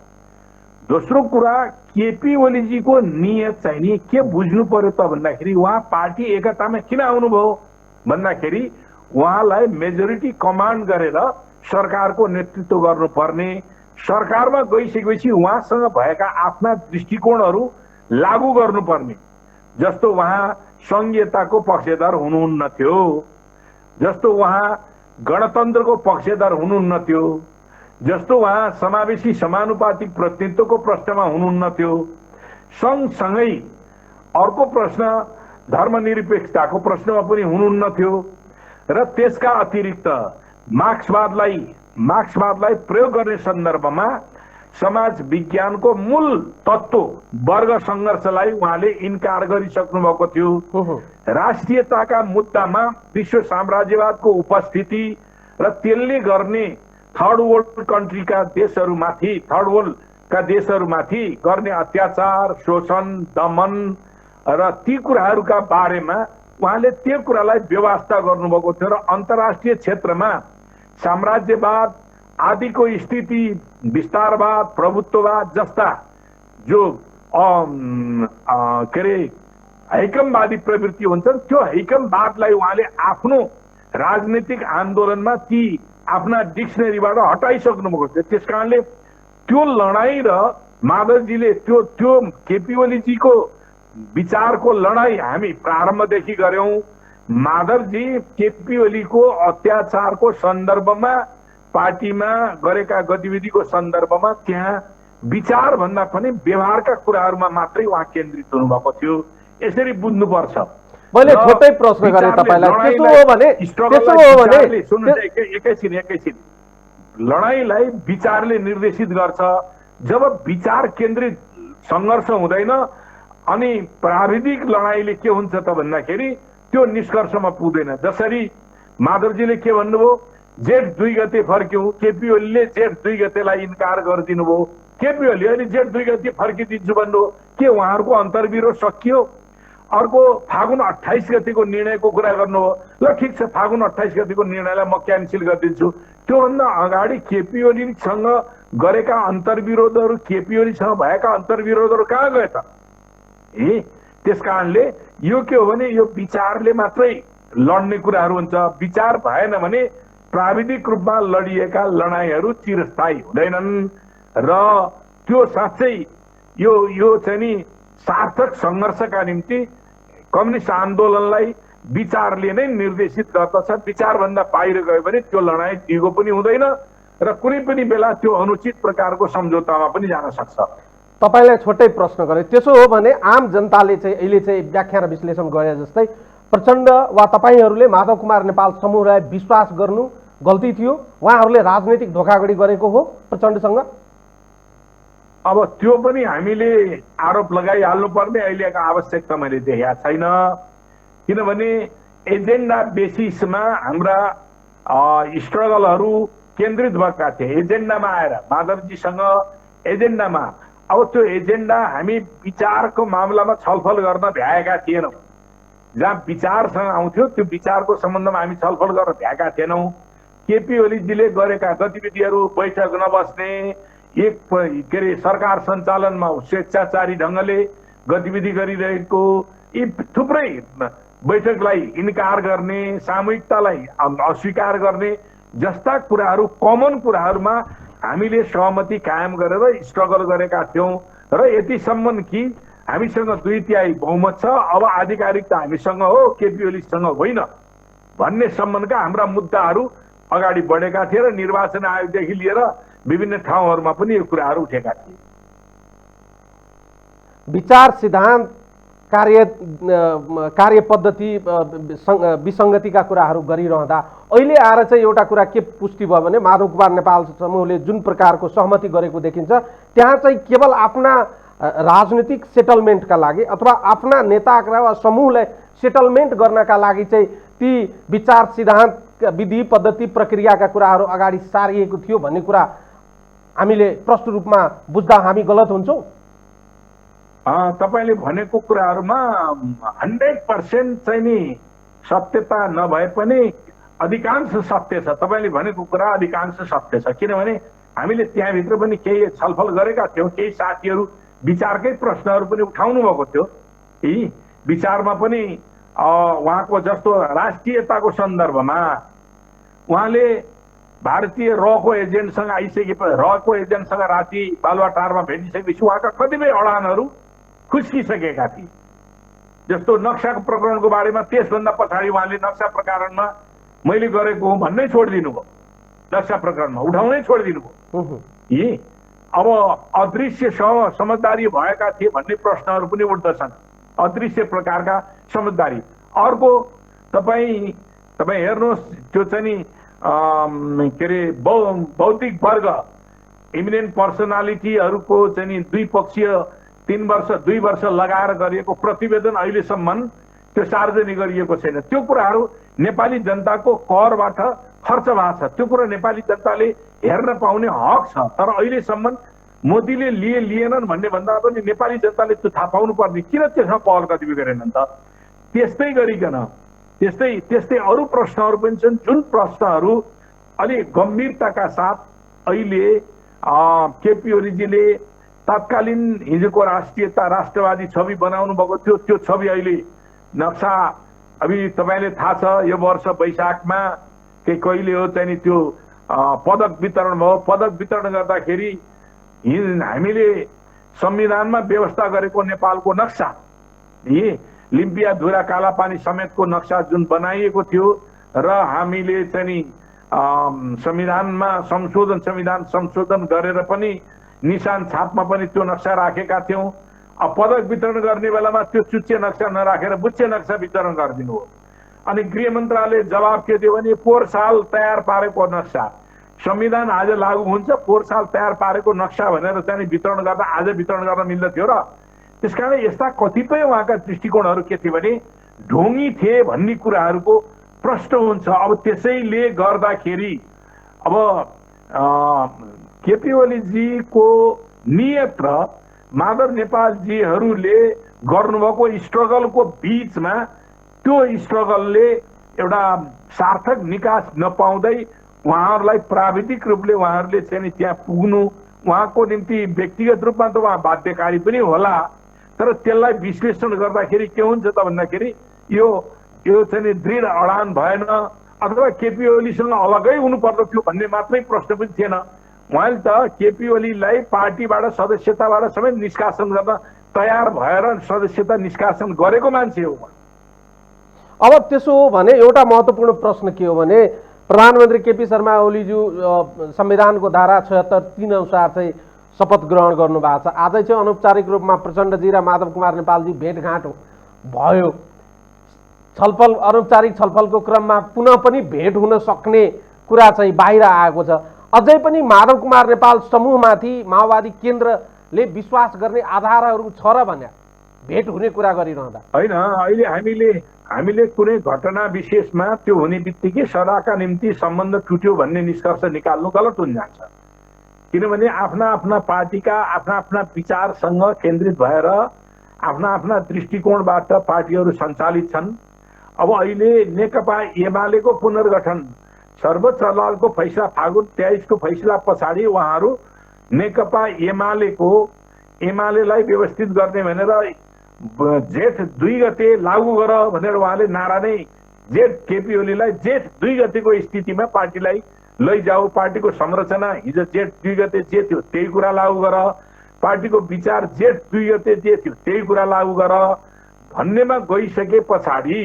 दोस्रो कुरा, केपी ओलीजीको नियत चाहिँ नि के बुझ्नु पर्यो त भन्दाखेरि उहाँ पार्टी एकतामा किन आउनुभयो भन्दाखेरि उहाँलाई मेजोरिटी कमान्ड गरेर सरकारको नेतृत्व गर्नुपर्ने, सरकारमा गइसकेपछि उहाँसँग भएका आफ्ना दृष्टिकोणहरू लागू गर्नुपर्ने। जस्तो उहाँ संघीयताको पक्षधर हुनुहुन्न थियो, जस्तो उहाँ गणतन्त्रको पक्षधर हुनुहुन्न थियो, जस्तो उहाँ समावेशी समानुपातिक प्रतिनिधित्वको प्रश्नमा हुनुहुन्न थियो। सँगसँगै अर्को प्रश्न धर्मनिरपेक्षताको प्रश्नमा पनि हुनुहुन्न थियो र त्यसका अतिरिक्त मार्क्सवादलाई प्रयोग गर्ने सन्दर्भमा समाज विज्ञानको मूल तत्त्व वर्ग सङ्घर्षलाई उहाँले इन्कार गरिसक्नु भएको थियो। राष्ट्रियताका मुद्दामा विश्व साम्राज्यवादको उपस्थिति र त्यसले गर्ने थर्ड वर्ल्डका देशहरूमाथि गर्ने अत्याचार, शोषण, दमन र ती कुराहरूका बारेमा उहाँले त्यो कुरालाई व्यवस्था गर्नुभएको थियो र अन्तर्राष्ट्रिय क्षेत्रमा साम्राज्यवाद आदिको स्थिति, विस्तारवाद, प्रभुत्ववाद जस्ता जो हैकमवादी प्रवृत्ति हुन्छन् त्यो हैकमवादलाई उहाँले आफ्नो राजनीतिक आन्दोलनमा ती आफ्ना डिक्सनरीबाट हटाइसक्नु भएको थियो। त्यसकारणले त्यो लडाई र माधवजीले त्यो केपी ओलीजीको विचारको लडाई हामी प्रारम्भदेखि गर्यौं। माधवजी केपी ओलीको अत्याचारको सन्दर्भमा पार्टीमा गरेका गतिविधिको सन्दर्भमा त्यहाँ विचार भन्दा पनि व्यवहारका कुराहरूमा मात्रै उहाँ केन्द्रित हुनुभएको थियो। यसरी बुझ्नुपर्छ। मैले छोटै प्रश्न गरे तपाईलाई, त्यसो हो भने एकैछिन लडाईँलाई विचारले निर्देशित गर्छ। जब विचार केन्द्रित सङ्घर्ष हुँदैन अनि प्राविधिक लडाईँले के हुन्छ त भन्दाखेरि त्यो निष्कर्षमा पुग्दैन। जसरी माधवजीले के भन्नुभयो, जेठ 2 गते फर्क्यौं, केपी ओलीले जेठ 2 गतेलाई इन्कार गरिदिनु भयो। केपी ओली अहिले जेठ 2 गते फर्किदिन्छु भन्नुभयो। के उहाँहरूको अन्तर्विरोध सकियो? अर्को फागुन 28 गतेको निर्णयको कुरा गर्नुभयो। ल ठिक छ, फागुन 28 गतेको निर्णयलाई म क्यान्सल गरिदिन्छु। त्योभन्दा अगाडि केपी ओलीसँग गरेका अन्तर्विरोधहरू, केपी ओलीसँग भएका अन्तर्विरोधहरू कहाँ गए त? त्यस कारणले यो के हो भने यो विचारले मात्रै लड्ने कुराहरू हुन्छ। विचार भएन भने प्राविधिक रूपमा लडिएका लडाईँहरू चिरस्थायी हुँदैनन् र त्यो साँच्चै यो चाहिँ नि सार्थक सङ्घर्षका निम्ति कम्युनिस्ट आन्दोलनलाई विचारले नै निर्देशित गर्दछ। विचारभन्दा बाहिर गयो भने त्यो लडाईँ दिगो पनि हुँदैन र कुनै पनि बेला त्यो अनुचित प्रकारको सम्झौतामा पनि जान सक्छ। तपाईलाई छोटै प्रश्न गरे, त्यसो हो भने आम जनताले चाहिँ अहिले चाहिँ व्याख्या र विश्लेषण गरे जस्तै प्रचण्ड वा तपाईहरूले माधव कुमार नेपाल समूहलाई विश्वास गर्नु गल्ती थियो, उहाँहरूले राजनैतिक धोखाधडी गरेको हो प्रचण्डसँग? अब त्यो पनि हामीले आरोप लगाइहाल्नु पर्ने अहिलेको आवश्यकता मैले देखेका छैन। किनभने एजेन्डा बेसिसमा हाम्रा स्ट्रगलहरू केन्द्रित भएका थिए। एजेन्डामा आएर माधवजीसँग एजेन्डामा, अब त्यो एजेन्डा हामी विचारको मामलामा छलफल गर्न भ्याएका थिएनौँ। जहाँ विचारसँग आउँथ्यो त्यो विचारको सम्बन्धमा हामी छलफल गर्न भ्याएका थिएनौँ। केपी ओलीजीले गरेका गतिविधिहरू, बैठक नबस्ने, के अरे सरकार सञ्चालनमा स्वेच्छाचारी ढङ्गले गतिविधि गरिरहेको, यी थुप्रै बैठकलाई इन्कार गर्ने, सामूहिकतालाई अस्वीकार गर्ने जस्ता कुराहरू, कमन कुराहरूमा हामीले सहमति कायम गरेर स्ट्रगल गरेका थियौँ र यतिसम्म कि हामीसँग 2/3 बहुमत छ, अब आधिकारिकता हामीसँग हो, केपी ओलीसँग होइन भन्ने सम्बन्धका हाम्रा मुद्दाहरू अगाडि बढेका थिए र निर्वाचन आयोगदेखि लिएर विभिन्न ठाउँहरूमा पनि यो कुराहरू उठेका थिए। विचार सिद्धान्त कार्य पद्धति विसङ्गतिका कुराहरू गरिरहँदा अहिले आएर चाहिँ एउटा कुरा के पुष्टि भयो भने माधव कुमार नेपाल समूहले जुन प्रकारको सहमति गरेको देखिन्छ त्यहाँ चाहिँ केवल आफ्ना राजनीतिक सेटलमेन्टका लागि अथवा आफ्ना नेता वा समूहलाई सेटलमेन्ट गर्नका लागि चाहिँ ती विचार सिद्धान्त, विधि पद्धति, प्रक्रियाका कुराहरू अगाडि सारिएको थियो भन्ने कुरा हामीले प्रष्ट रूपमा बुझ्दा हामी गलत हुन्छौँ? तपाईँले भनेको कुराहरूमा 100% चाहिँ नि सत्यता नभए पनि अधिकांश सत्य छ। तपाईँले भनेको कुरा अधिकांश सत्य छ। किनभने हामीले त्यहाँभित्र पनि केही छलफल गरेका थियौँ। केही साथीहरू विचारकै प्रश्नहरू पनि उठाउनु भएको थियो। यी विचारमा पनि उहाँको जस्तो राष्ट्रियताको सन्दर्भमा उहाँले भारतीय रको एजेन्टसँग आइसकेपछि, रको एजेन्टसँग राति बालुवाटारमा भेटिसकेपछि उहाँका कतिपय अडानहरू खुस्किसकेका थिए। जस्तो नक्साको प्रकरणको बारेमा त्यसभन्दा पछाडि उहाँले नक्सा प्रकरणमा मैले गरेको हो भन्नै छोडिदिनु भयो। नक्सा प्रकरणमा उठाउनै छोडिदिनु भयो। यी अब अदृश्य समझदारी भएका थिए भन्ने प्रश्नहरू पनि उठ्दछन्। अदृश्य प्रकारका समझदारी। अर्को तपाईँ हेर्नुहोस्, त्यो चाहिँ नि के अरे बौद्धिक वर्ग, इमिनेन्ट पर्सनालिटीहरूको चाहिँ नि द्विपक्षीय 2 वर्ष लगाएर गरिएको प्रतिवेदन अहिलेसम्म त्यो सार्वजनिक गरिएको छैन। त्यो कुराहरू नेपाली जनताको करबाट खर्च भएको छ। त्यो कुरा नेपाली जनताले हेर्न पाउने हक छ। तर अहिलेसम्म मोदीले लिएनन् भन्ने भन्दा पनि नेपाली जनताले त्यो थाहा पाउनु पर्ने, किन त्यसमा पहल कतिपय गरेनन् त? त्यस्तै गरिकन त्यस्तै अरू प्रश्नहरू पनि छन् जुन प्रश्नहरू अलि गम्भीरताका साथ अहिले केपी ओलीजीले तत्कालीन हिजोको राष्ट्रियता, राष्ट्रवादी छवि बनाउनु भएको थियो। त्यो छवि अहिले नक्सा अभी तपाईँले थाहा छ यो वर्ष वैशाखमा कहिले हो चाहिँ नि त्यो पदक वितरण भयो। पदक वितरण गर्दाखेरि हामीले संविधानमा व्यवस्था गरेको नेपालको नक्सा, यी लिम्पिया धुरा कालापानी समेतको नक्सा जुन बनाइएको थियो र हामीले चाहिँ नि संविधान संशोधन गरेर पनि निशान छापमा पनि त्यो नक्सा राखेका थियौँ। अब पदक वितरण गर्ने बेलामा त्यो चुच्चे नक्सा नराखेर बुच्चे नक्सा वितरण गरिदिनु हो। अनि गृह मन्त्रालयले जवाब के दियो भने पोहोर साल तयार पारेको नक्सा संविधान आज लागू हुन्छ, पोहोर साल तयार पारेको नक्सा भनेर चाहिँ वितरण गर्दा आज वितरण गर्न मिल्दथ्यो र त्यसकारण यस्ता कतिपय उहाँका दृष्टिकोणहरू के थिए भने ढोंगी थिए भन्ने कुराहरूको प्रश्न हुन्छ। अब त्यसैले गर्दाखेरि अब केपी ओलीजीको नियत र माधव नेपालजीहरूले गर्नुभएको स्ट्रगलको बीचमा त्यो स्ट्रगलले एउटा सार्थक निकास नपाउँदै उहाँहरूलाई प्राविधिक रूपले उहाँहरूले चाहिँ त्यहाँ पुग्नु उहाँको निम्ति व्यक्तिगत रूपमा त उहाँ बाध्यकारी पनि होला, तर त्यसलाई विश्लेषण गर्दाखेरि के हुन्छ त भन्दाखेरि यो चाहिँ दृढ अडान भएन अथवा केपी ओलीसँग अलगै हुनु पर्दथ्यो भन्ने मात्रै प्रश्न पनि थिएन। उहाँले त केपी ओलीलाई पार्टीबाट सदस्यताबाट समेत निष्कासन गर्न तयार भएर सदस्यता निष्कासन गरेको मान्छे हो। अब त्यसो हो भने एउटा महत्त्वपूर्ण प्रश्न के हो भने प्रधानमन्त्री केपी शर्मा ओलीज्यू संविधानको धारा 76(3) अनुसार चाहिँ शपथ ग्रहण गर्नु भएको छ। आजै चाहिँ अनौपचारिक रूपमा प्रचण्डजी र माधव कुमार नेपालजी भेटघाट भयो। छलफल अनौपचारिक छलफलको क्रममा पुनः पनि भेट हुन सक्ने कुरा चाहिँ बाहिर आएको छ। अझै पनि माधव कुमार नेपाल समूहमाथि माओवादी केन्द्रले विश्वास गर्ने आधारहरू छ र भने भेट हुने कुरा गरिरहँदा होइन, अहिले हामीले कुनै घटना विशेषमा त्यो हुने बित्तिकै सदाका निम्ति सम्बन्ध टुट्यो भन्ने निष्कर्ष निकाल्नु गलत हुन जान्छ। किनभने आफ्ना आफ्ना पार्टीका आफ्ना आफ्ना विचारसँग केन्द्रित भएर आफ्ना आफ्ना दृष्टिकोणबाट पार्टीहरू सञ्चालित छन्। अब अहिले नेकपा एमालेको पुनर्गठन सर्वोच्च अदालतको फैसला फागुन 23 को फैसला पछाडि उहाँहरू नेकपा एमालेलाई व्यवस्थित गर्ने भनेर जेठ 2 गते लागू गर भनेर उहाँले नारा नै केपी ओलीलाई जेठ 2 गतेको स्थितिमा पार्टीलाई लैजाऊ, पार्टीको संरचना हिजो जेठ 2 गते जे थियो त्यही कुरा लागू गर, पार्टीको विचार जेठ 2 गते जे थियो त्यही कुरा लागू गर भन्नेमा गइसके पछाडि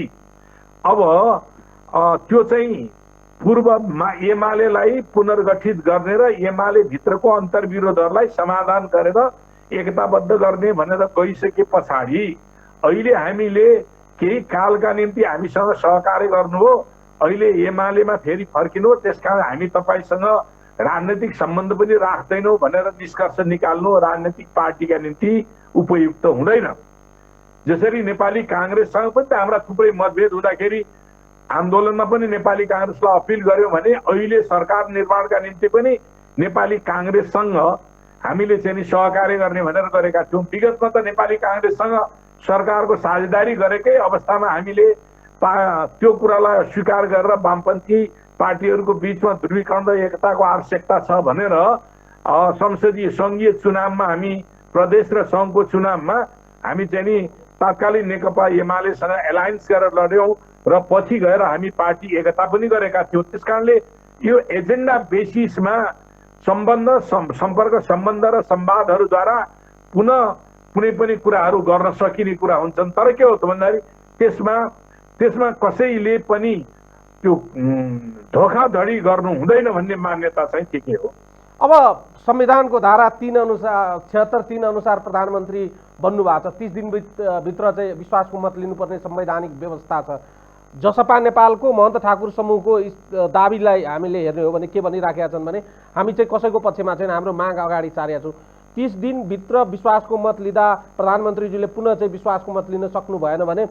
अब त्यो चाहिँ पूर्वमा एमालेलाई पुनर्गठित गर्ने र एमाले भित्रको अन्तर्विरोधहरूलाई समाधान गरेर एकताबद्ध गर्ने भनेर गइसके पछाडि अहिले हामीले केही कालका निम्ति हामीसँग सहकार्य गर्नु हो, अहिले एमालेमा फेरि फर्किनु हो, त्यसकारण हामी तपाईसँग राजनैतिक सम्बन्ध पनि राख्दैनौँ भनेर निष्कर्ष निकाल्नु राजनैतिक पार्टीका निम्ति उपयुक्त हुँदैन। जसरी नेपाली काङ्ग्रेससँग पनि त हाम्रा थुप्रै मतभेद हुँदाखेरि आन्दोलनमा पनि नेपाली काङ्ग्रेसलाई अपिल गर्यो भने अहिले सरकार निर्माणका निम्ति पनि नेपाली काङ्ग्रेससँग हामीले चाहिँ सहकार्य गर्ने भनेर गरेका थियौँ। विगतमा त नेपाली काङ्ग्रेससँग सरकारको साझेदारी गरेकै अवस्थामा हामीले त्यो कुरालाई अस्वीकार गरेर वामपन्थी पार्टीहरूको बीचमा ध्रुवीकरण र एकताको आवश्यकता छ भनेर संसदीय सङ्घीय चुनावमा हामी प्रदेश र सङ्घको चुनावमा हामी चाहिँ तत्कालीन नेकपा एमालेसँग एलायन्स गरेर लड्यौँ र पछि गएर हामी पार्टी एकता पनि गरेका थियौँ। त्यसकारणले यो एजेन्डा बेसिसमा सम्पर्क सम्बन्ध र संवादहरूद्वारा पुनः कुनै पनि कुराहरू गर्न सकिने कुरा हुन्छन्। तर के हो त भन्दाखेरि त्यसमा कसैले पनि त्यो धोखाधडी गर्नु हुँदैन भन्ने मान्यता चाहिँ ठिकै हो। अब संविधानको धारा 3 अनुसार 76(3) अनुसार प्रधानमन्त्री बन्नु भएको छ। 30 दिनभित्र चाहिँ विश्वासको मत लिनुपर्ने संवैधानिक व्यवस्था छ। जसपा नेपालको महन्त ठाकुर समूहको दाबीलाई हामीले हेर्ने हो भने के भनिराखेका छन् भने हामी चाहिँ कसैको पक्षमा छैन, हाम्रो माग अगाडि सारेका छौँ। 30 दिनभित्र विश्वासको मत लिँदा प्रधानमन्त्रीजीले पुनः चाहिँ विश्वासको मत लिन सक्नु भएन भने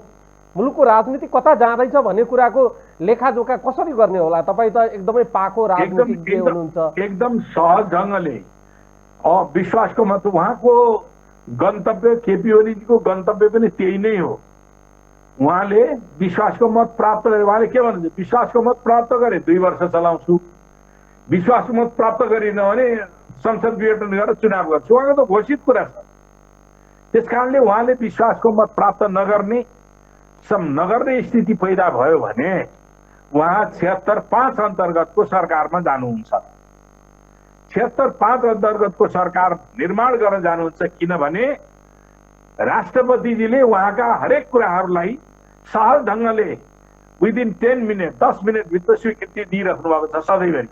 मुलुकको राजनीति कता जाँदैछ भन्ने कुराको लेखाजोखा कसरी गर्ने होला? तपाईँ त एकदमै पाको राजनीतिज्ञ हुनुहुन्छ। एकदम सहज ढङ्गले विश्वासको मत उहाँको गन्तव्य केपी ओलीजीको गन्तव्य पनि त्यही नै हो। उहाँले विश्वासको मत प्राप्त गरे, उहाँले के भन्नुहुन्छ? विश्वासको मत प्राप्त गरे 2 वर्ष चलाउँछु, विश्वासको मत प्राप्त गरिन भने संसद विघटन गरेर चुनाव गर्छु, उहाँको त घोषित कुरा छ। त्यसकारणले उहाँले विश्वासको मत प्राप्त नगर्ने स्थिति पैदा भयो भने उहाँ 76(5) अन्तर्गतको सरकारमा जानुहुन्छ। 76(5) अन्तर्गतको सरकार निर्माण गर्न जानुहुन्छ। किनभने राष्ट्रपतिजीले उहाँका हरेक कुराहरूलाई सहज ढङ्गले विदिन 10 मिनट 10 मिनटभित्र स्वीकृति दिइराख्नु भएको छ। सधैँभरि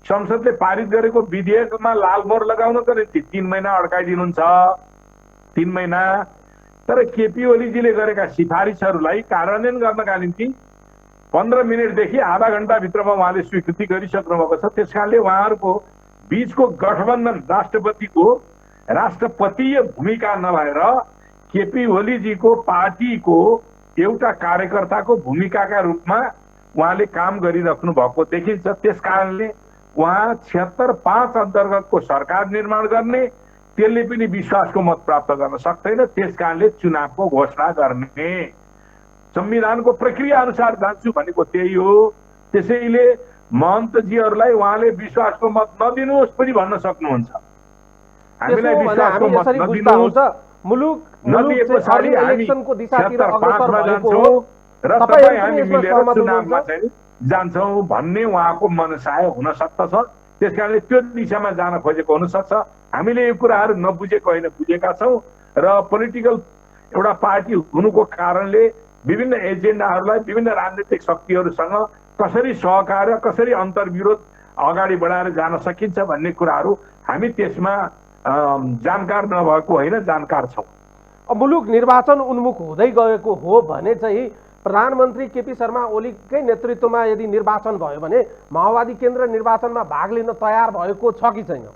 संसदले पारित गरेको विधेयकमा लाल मोहर लगाउनको निम्ति 3 महिना अड्काइदिनुहुन्छ, 3 महिना। तर केपी ओलीजीले गरेका सिफारिसहरूलाई कार्यान्वयन गर्नका निम्ति 15 मिनटदेखि आधा घण्टाभित्रमा उहाँले स्वीकृति गरिसक्नु भएको छ। त्यस कारणले उहाँहरूको बीचको गठबन्धन राष्ट्रपतीय भूमिका नभएर केपी ओलीजीको पार्टीको एउटा कार्यकर्ताको भूमिकाका रूपमा उहाँले काम गरिराख्नु भएको देखिन्छ। त्यस कारणले उहाँ 76-5 अन्तर्गतको सरकार निर्माण गर्ने, त्यसले पनि विश्वासको मत प्राप्त गर्न सक्दैन। त्यस कारणले चुनावको घोषणा गर्ने, संविधानको प्रक्रिया अनुसार जान्छु भनेको त्यही हो। त्यसैले महन्तजीहरूलाई उहाँले विश्वासको मत नदिनुहोस् पनि भन्न सक्नुहुन्छ। हामीलाई विश्वासको मत नदिनुहोस्, नदिएपछि हामी 76-5 मा जान्छौँ र तपाईँ हामी मिलेर चुनावमा चाहिँ जान्छौँ भन्ने उहाँको मनसाय हुन सक्दछ। त्यस कारणले त्यो दिशामा जान खोजेको हुन सक्छ। हामीले यो कुराहरू नबुझेको होइन, बुझेका छौँ र पोलिटिकल एउटा पार्टी हुनुको कारणले विभिन्न एजेन्डाहरूलाई विभिन्न राजनीतिक शक्तिहरूसँग कसरी सहकार्य, कसरी अन्तर्विरोध अगाडि बढाएर जान सकिन्छ भन्ने कुराहरू हामी त्यसमा जानकार नभएको होइन, जानकार छौँ। मुलुक निर्वाचन उन्मुख हुँदै गएको हो भने चाहिँ प्रधानमन्त्री केपी शर्मा ओलीकै नेतृत्वमा यदि निर्वाचन भयो भने माओवादी केन्द्र निर्वाचनमा भाग लिन तयार भएको छ कि छैन?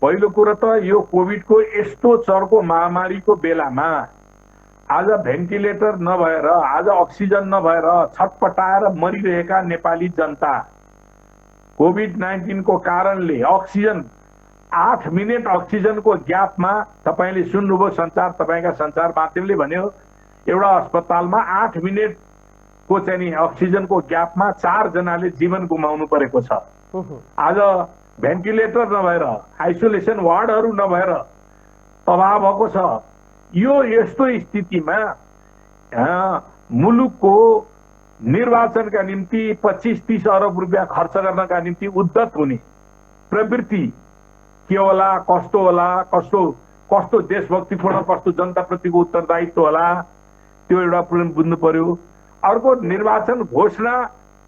पहिलो कुरो त यो कोभिडको यस्तो चर्को महामारीको बेलामा आज भेन्टिलेटर नभएर, आज अक्सिजन नभएर छटपटाएर मरिरहेका नेपाली जनता कोभिड-19 को कारणले अक्सिजन 8 मिनट अक्सिजनको ग्यापमा, तपाईले सुन्नुभयो संचार, तपाईका संचार माध्यमले भन्यो एउटा अस्पतालमा 8 मिनटको चाहिँ नि अक्सिजनको ग्यापमा 4 जनाले जीवन गुमाउनु परेको छ। आज भेन्टिलेटर नभएर, आइसोलेसन वार्डहरू नभएर तबाह भएको छ। यो यस्तो स्थितिमा मुलुकको निर्वाचनका निम्ति 25-30 अरब रुपियाँ खर्च गर्नका निम्ति उद्धत हुने प्रवृत्ति के होला, कस्तो होला, कस्तो देशभक्तिपूर्ण, कस्तो जनताप्रतिको उत्तरदायित्व होला, त्यो एउटा बुझ्नु पर्यो। अर्को, निर्वाचन घोषणा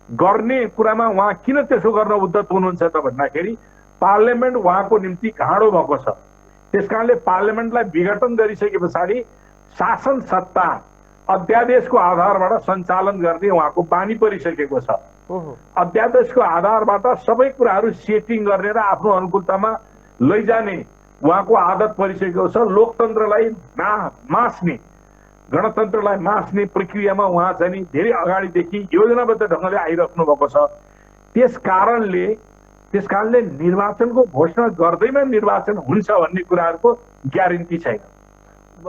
गर्ने कुरामा उहाँ किन त्यसो गर्न उद्धत हुनुहुन्छ त भन्दाखेरि पार्लियामेन्ट उहाँको निम्ति घाँडो भएको छ। त्यसकारणले पार्लियामेन्टलाई विघटन गरिसके पछाडि शासन सत्ता अध्यादेशको आधारबाट सञ्चालन गर्ने उहाँको बानी परिसकेको छ। अध्यादेशको आधारबाट सबै कुराहरू सेटिङ गर्ने र आफ्नो अनुकूलतामा लैजाने उहाँको आदत परिसकेको छ। लोकतन्त्रलाई मास्ने, गणतन्त्रलाई मास्ने प्रक्रियामा उहाँ चाहिँ धेरै अगाडिदेखि योजनाबद्ध ढङ्गले आइराख्नु भएको छ। त्यसकारणले निर्वाचनको घोषणा गर्दैमा निर्वाचन हुन्छ भन्ने कुराहरूको ग्यारेन्टी छैन।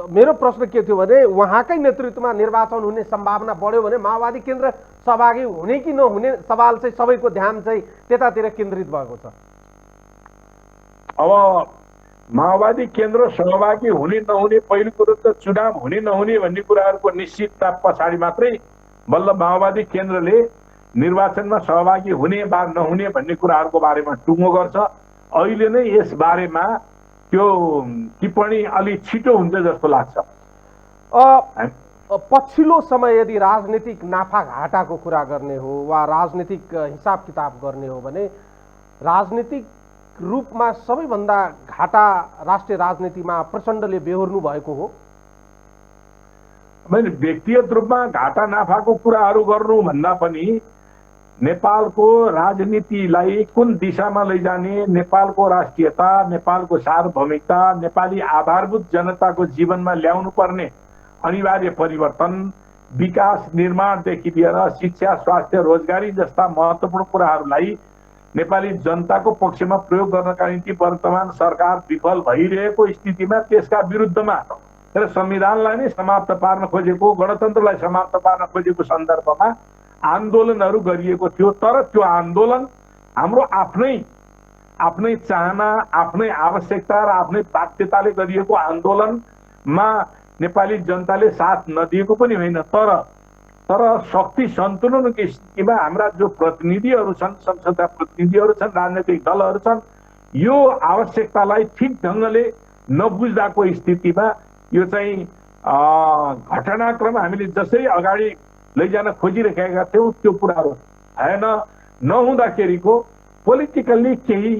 मेरो प्रश्न के थियो भने उहाँकै नेतृत्वमा निर्वाचन हुने सम्भावना बढ्यो भने माओवादी केन्द्र सहभागी हुने कि नहुने सवाल चाहिँ सबैको ध्यान चाहिँ त्यतातिर केन्द्रित भएको छ। अब माओवादी केन्द्र सहभागी हुने नहुने, पहिलो कुरो त चुनाव हुने नहुने भन्ने कुराहरूको निश्चितता पछाडि मात्रै बल्ल माओवादी केन्द्रले निर्वाचनमा सहभागी हुने वा नहुने भन्ने कुराहरूको बारेमा टुङ्गो गर्छ। अहिले नै यस बारेमा त्यो टिप्पणी अलि छिटो हुन्छ जस्तो लाग्छ। पछिल्लो समय यदि राजनीतिक नाफा घाटाको कुरा गर्ने हो वा राजनीतिक हिसाब किताब गर्ने हो भने राजनीतिक रूपमा सबैभन्दा घाटा राष्ट्रिय राजनीतिमा प्रचण्डले बेहोर्नु भएको हो। मैले व्यक्तिगत रूपमा घाटा नाफाको कुराहरू गर्नु भन्दा पनि नेपालको राजनीतिलाई कुन दिशामा लैजाने, नेपालको राष्ट्रियता, नेपालको सार्वभौमिकता, नेपाली आधारभूत जनताको जीवनमा ल्याउनु पर्ने अनिवार्य परिवर्तन, विकास निर्माणदेखि लिएर शिक्षा, स्वास्थ्य, रोजगारी जस्ता महत्त्वपूर्ण कुराहरूलाई नेपाली जनताको पक्षमा प्रयोग गर्नका निम्ति वर्तमान सरकार विफल भइरहेको स्थितिमा त्यसका विरुद्धमा र संविधानलाई नै समाप्त पार्न खोजेको, गणतन्त्रलाई समाप्त पार्न खोजेको सन्दर्भमा आन्दोलनहरू गरिएको थियो। तर त्यो आन्दोलन हाम्रो आफ्नै चाहना, आफ्नै आवश्यकता र आफ्नै बाध्यताले गरिएको आन्दोलनमा नेपाली जनताले साथ नदिएको पनि होइन। तर शक्ति सन्तुलनको स्थितिमा हाम्रा जो प्रतिनिधिहरू छन्, संसदका प्रतिनिधिहरू छन्, राजनैतिक दलहरू छन्, यो आवश्यकतालाई ठिक ढङ्गले नबुझ्दाको स्थितिमा यो चाहिँ घटनाक्रम हामीले जसरी अगाडि लैजान खोजिरहेका थियौँ त्यो कुराहरू भएन। नहुँदाखेरिको पोलिटिकल्ली केही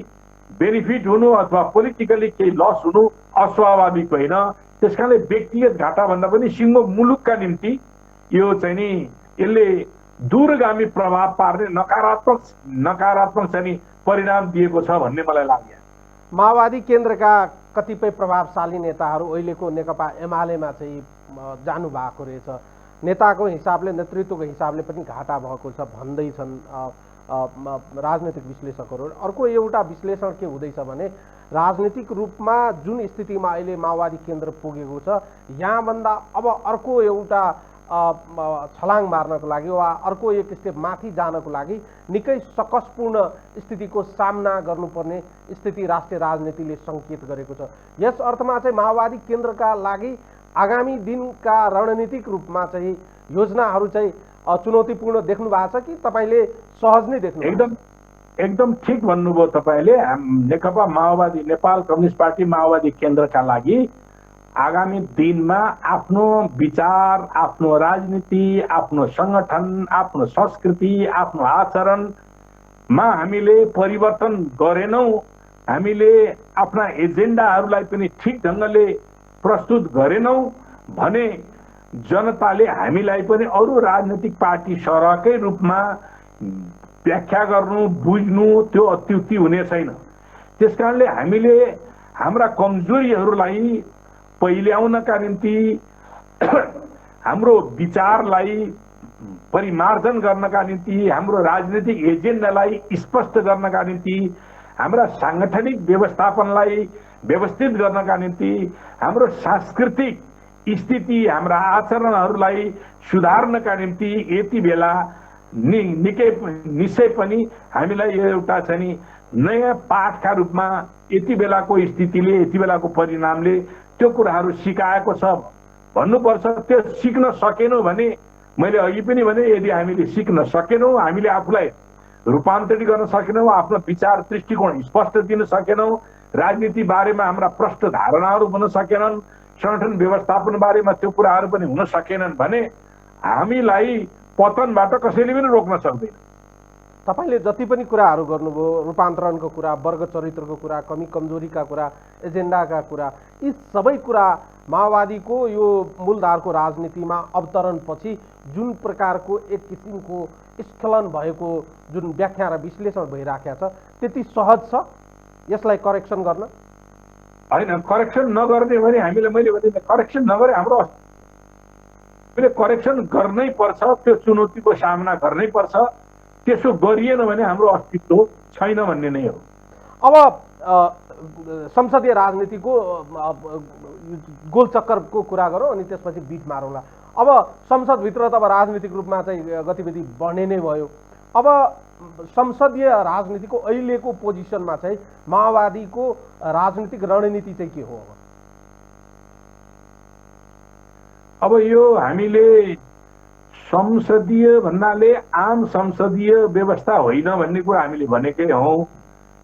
बेनिफिट हुनु अथवा पोलिटिकल्ली केही लस हुनु अस्वाभाविक होइन। त्यसकारणले व्यक्तिगत घाटा भन्दा पनि सिङ्गो मुलुकका निम्ति यो चाहिँ नि यसले दूरगामी प्रभाव पार्ने नकारात्मक चाहिँ नि परिणाम दिएको छ भन्ने मलाई लाग्यो। माओवादी केन्द्रका कतिपय प्रभावशाली नेताहरू अहिलेको नेकपा एमालेमा चाहिँ जानु भएको रहेछ। नेताको हिसाबले, नेतृत्वको हिसाबले पनि घाटा भएको छ भन्दैछन् राजनीतिक विश्लेषकहरू। अर्को एउटा विश्लेषण के हुँदैछ भने राजनीतिक रूपमा जुन स्थितिमा अहिले माओवादी केन्द्र पुगेको छ, यहाँभन्दा अब अर्को एउटा छलाङ मार्नको लागि वा अर्को एक स्टेप माथि जानको लागि निकै सकसपूर्ण स्थितिको सामना गर्नुपर्ने स्थिति राष्ट्रिय राजनीतिले सङ्केत गरेको छ। यस अर्थमा चाहिँ माओवादी केन्द्रका लागि आगामी दिनका रणनीतिक रूपमा चाहिँ योजनाहरू चाहिँ चुनौतीपूर्ण देख्नु भएको छ कि तपाईँले सहज नै देख्नु? एकदम ठिक भन्नुभयो तपाईँले। नेकपा माओवादी, नेपाल कम्युनिस्ट पार्टी माओवादी केन्द्रका लागि आगामी दिनमा आफ्नो विचार, आफ्नो राजनीति, आफ्नो संगठन, आफ्नो संस्कृति, आफ्नो आचरणमा हामीले परिवर्तन गरेनौँ, हामीले आफ्ना एजेन्डाहरूलाई पनि ठिक ढङ्गले प्रस्तुत गरेनौँ भने जनताले हामीलाई पनि अरू राजनीतिक पार्टी सरकै रूपमा व्याख्या गर्नु, बुझ्नु त्यो अत्युक्ति हुने छैन। त्यसकारणले हामीले हाम्रा कमजोरीहरूलाई पहिल्याउनका निम्ति, हाम्रो विचारलाई परिमार्जन गर्नका निम्ति, हाम्रो राजनीतिक एजेन्डालाई स्पष्ट गर्नका निम्ति, हाम्रा सांगठनिक व्यवस्थापनलाई व्यवस्थित गर्नका निम्ति, हाम्रो सांस्कृतिक स्थिति, हाम्रा आचरणहरूलाई सुधार्नका निम्ति यति बेला निश्चय पनि हामीलाई एउटा चाहिँ नयाँ पाठका रूपमा यति बेलाको स्थितिले, यति बेलाको परिणामले त्यो कुराहरू सिकाएको छ भन्नुपर्छ। त्यो सिक्न सकेनौँ भने, मैले अघि पनि भने, यदि हामीले सिक्न सकेनौँ, हामीले आफूलाई रूपान्तरित गर्न सकेनौँ, आफ्नो विचार दृष्टिकोण स्पष्ट दिन सकेनौँ, राजनीति बारेमा हाम्रा प्रष्ट धारणाहरू हुन सकेनन्, संगठन व्यवस्थापन बारेमा त्यो कुराहरू पनि हुन सकेनन् भने हामीलाई पतनबाट कसैले पनि रोक्न सक्दैन। तपाईँले जति पनि कुराहरू गर्नुभयो, रूपान्तरणको कुरा, वर्ग चरित्रको कुरा, कमी कमजोरीका कुरा, एजेन्डाका कुरा, यी सबै कुरा माओवादीको यो मूलधारको राजनीतिमा अवतरणपछि जुन प्रकारको एक किसिमको स्खलन भएको जुन व्याख्या र विश्लेषण भइराखेको छ, त्यति सहज छ यसलाई करेक्सन गर्न? होइन, करेक्सन नगर्ने भने हामीले, मैले भने करेक्सन नगरे हाम्रो करेक्सन गर्नै पर्छ, त्यो चुनौतीको सामना गर्नै पर्छ। त्यसो गरिएन भने हाम्रो अस्तित्व छैन भन्ने नै हो। अब संसदीय राजनीतिको गोलचक्करको कुरा गरौँ अनि त्यसपछि बिट मारौँला। अब संसदभित्र त अब राजनीतिक रूपमा चाहिँ गतिविधि बढ्ने नै भयो। अब संसदीय राजनीतिको अहिलेको पोजिसनमा चाहिँ माओवादीको राजनीतिक रणनीति चाहिँ के हो? अब यो हामीले संसदीय भन्नाले आम संसदीय व्यवस्था होइन भन्ने कुरा हामीले भनेकै हौँ।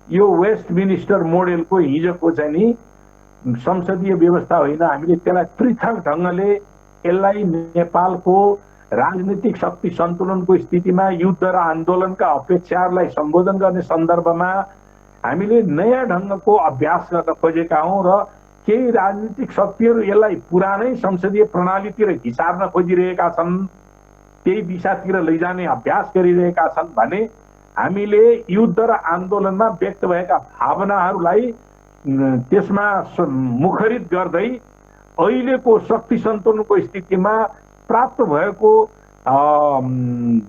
यो वेस्ट मिनिस्टर मोडेलको हिजोको चाहिँ नि संसदीय व्यवस्था होइन। हामीले त्यसलाई पृथक ढङ्गले यसलाई नेपालको राजनीतिक शक्ति सन्तुलनको स्थितिमा युद्ध र आन्दोलनका अपेक्षाहरूलाई सम्बोधन गर्ने सन्दर्भमा हामीले नयाँ ढङ्गको अभ्यास गर्न खोजेका हौँ र केही राजनीतिक शक्तिहरू यसलाई पुरानै संसदीय प्रणालीतिर घिसार्न खोजिरहेका छन्, त्यही दिशातिर लैजाने अभ्यास गरिरहेका छन् भने हामीले युद्ध र आन्दोलनमा व्यक्त भएका भावनाहरूलाई त्यसमा मुखरित गर्दै अहिलेको शक्ति सन्तुलनको स्थितिमा प्राप्त भएको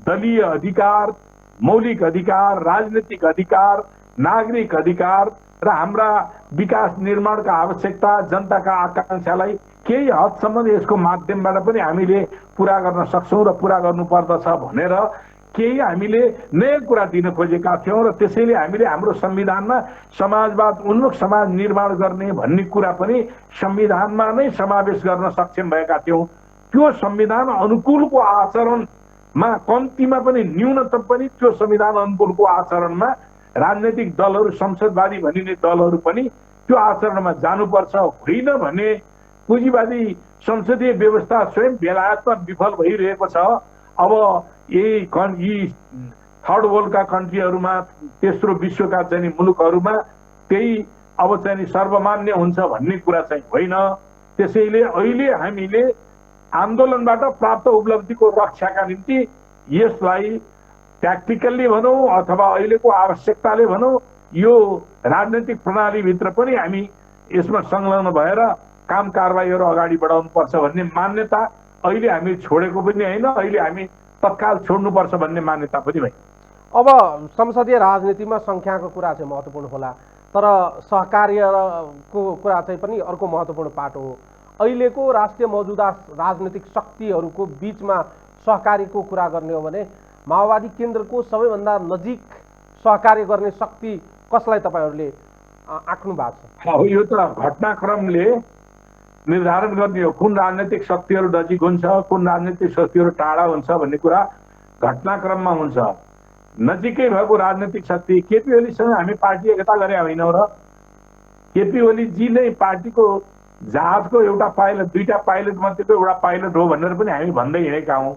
दलीय अधिकार, मौलिक अधिकार, राजनीतिक अधिकार, नागरिक अधिकार र हाम्रा विकास निर्माणका आवश्यकता, जनताका आकांक्षालाई केही हदसम्म यसको माध्यमबाट पनि हामीले पुरा गर्न सक्छौँ र पुरा गर्नुपर्दछ भनेर केही हामीले नयाँ कुरा दिन खोजेका थियौँ र त्यसैले हामीले हाम्रो संविधानमा समाजवाद उन्मुख समाज निर्माण गर्ने भन्ने कुरा पनि संविधानमा नै समावेश गर्न सक्षम भएका थियौँ। त्यो संविधान अनुकूलको आचरणमा कम्तीमा पनि न्यूनतम पनि त्यो संविधान अनुकूलको आचरणमा राजनैतिक दलहरू, संसदवादी भनिने दलहरू पनि त्यो आचरणमा जानुपर्छ। होइन भने पुँजीवादी संसदीय व्यवस्था स्वयं बेलायतमा विफल भइरहेको छ। अब यी थर्ड वर्ल्डका कन्ट्रीहरूमा, तेस्रो विश्वका चाहिँ मुलुकहरूमा त्यही अब चाहिँ सर्वमान्य हुन्छ भन्ने कुरा चाहिँ होइन। त्यसैले अहिले हामीले आन्दोलनबाट प्राप्त उपलब्धिको रक्षाका निम्ति यसलाई ट्याक्टिकल्ली भनौँ अथवा अहिलेको आवश्यकताले भनौँ, यो राजनैतिक प्रणालीभित्र पनि हामी यसमा संलग्न भएर काम कारबाहीहरू अगाडि बढाउनुपर्छ भन्ने मान्यता अहिले हामी छोडेको पनि होइन, अहिले हामी तत्काल छोड्नुपर्छ भन्ने मान्यता पनि होइन। अब संसदीय राजनीतिमा सङ्ख्याको कुरा चाहिँ महत्त्वपूर्ण होला, तर सहकार्यको कुरा चाहिँ पनि अर्को महत्त्वपूर्ण पाटो हो। अहिलेको राष्ट्रिय मौजुदा राजनीतिक शक्तिहरूको बिचमा सहकार्यको कुरा गर्ने हो भने माओवादी केन्द्रको सबैभन्दा नजिक सहकार्य गर्ने शक्ति कसलाई तपाईँहरूले आँक्नु भएको छ? यो त घटनाक्रमले निर्धारण गर्ने हो, कुन राजनैतिक शक्तिहरू नजिक हुन्छ, कुन राजनैतिक शक्तिहरू टाढा हुन्छ भन्ने कुरा घटनाक्रममा हुन्छ। नजिकै भएको राजनैतिक शक्ति केपी ओलीसँग हामी पार्टी एकता गरे होइनौँ र? केपी ओलीजी नै पार्टीको जहाजको एउटा पाइलट, दुईटा पाइलट मध्येको एउटा पाइलट हो भनेर पनि हामी भन्दै हिँडेका हौँ।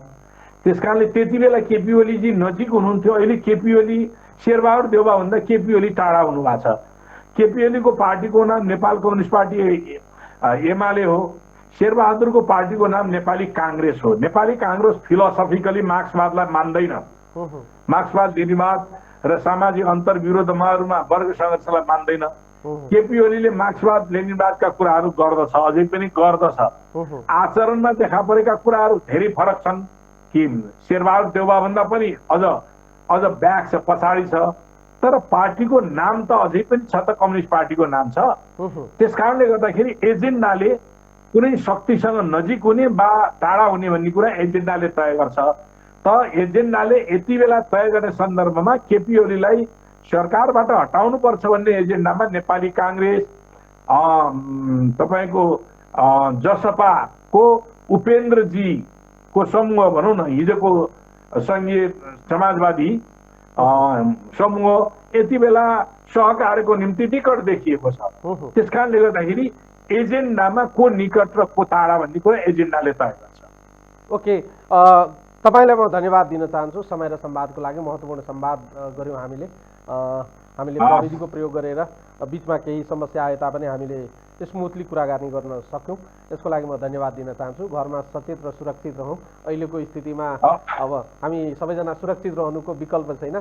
त्यस कारणले त्यति बेला केपी ओलीजी नजिक हुनुहुन्थ्यो। अहिले केपी ओली शेरबहादुर देउबा भन्दा केपी ओली टाढा हुनुभएको छ। केपी ओलीको पार्टीको नाम नेपाल कम्युनिस्ट पार्टी एमाले हो, शेरबहादुरको पार्टीको नाम नेपाली काङ्ग्रेस हो। नेपाली काङ्ग्रेस फिलोसफिकली मार्क्सवादलाई मान्दैन, मार्क्सवाद लेनिनवाद र सामाजिक अन्तर्विरोधमा वर्ग सङ्घर्षलाई मान्दैन। केपी ओलीले मार्क्सवाद लेनिनवादका कुराहरू गर्दछ, अझै पनि गर्दछ। आचरणमा देखा परेका कुराहरू धेरै फरक छन् कि शेरबहादुर देउबा भन्दा पनि अझ ब्याक छ, पछाडि छ, तर पार्टीको नाम त अझै पनि छ त कम्युनिस्ट पार्टीको नाम छ। त्यस कारणले गर्दाखेरि एजेन्डाले कुनै शक्तिसँग नजिक हुने वा टाढा हुने भन्ने कुरा एजेन्डाले तय गर्छ। त एजेन्डाले यति बेला तय गर्ने सन्दर्भमा केपी ओलीलाई सरकारबाट हटाउनुपर्छ भन्ने एजेन्डामा नेपाली काङ्ग्रेस, तपाईँको जसपाको उपेन्द्रजीको समूह भनौँ न, हिजोको सङ्घीय समाजवादी समूह यति बेला सहकार्यको निम्ति निकट देखिएको छ। त्यस कारणले गर्दाखेरि एजेन्डामा को निकट र को टाढा भन्ने कुरा एजेन्डाले तय गर्छ। ओके, तपाईँलाई म धन्यवाद दिन चाहन्छु। समय र संवादको लागि महत्त्वपूर्ण संवाद गऱ्यौँ हामीले। प्रविधिको प्रयोग गरेर बिचमा केही समस्या आए तापनि हामीले स्मुथली कुराकानी गर्न सक्यौँ। यसको लागि म धन्यवाद दिन चाहन्छु। घरमा सचेत र सुरक्षित रहौँ। अहिलेको स्थितिमा अब हामी सबैजना सुरक्षित रहनुको विकल्प छैन।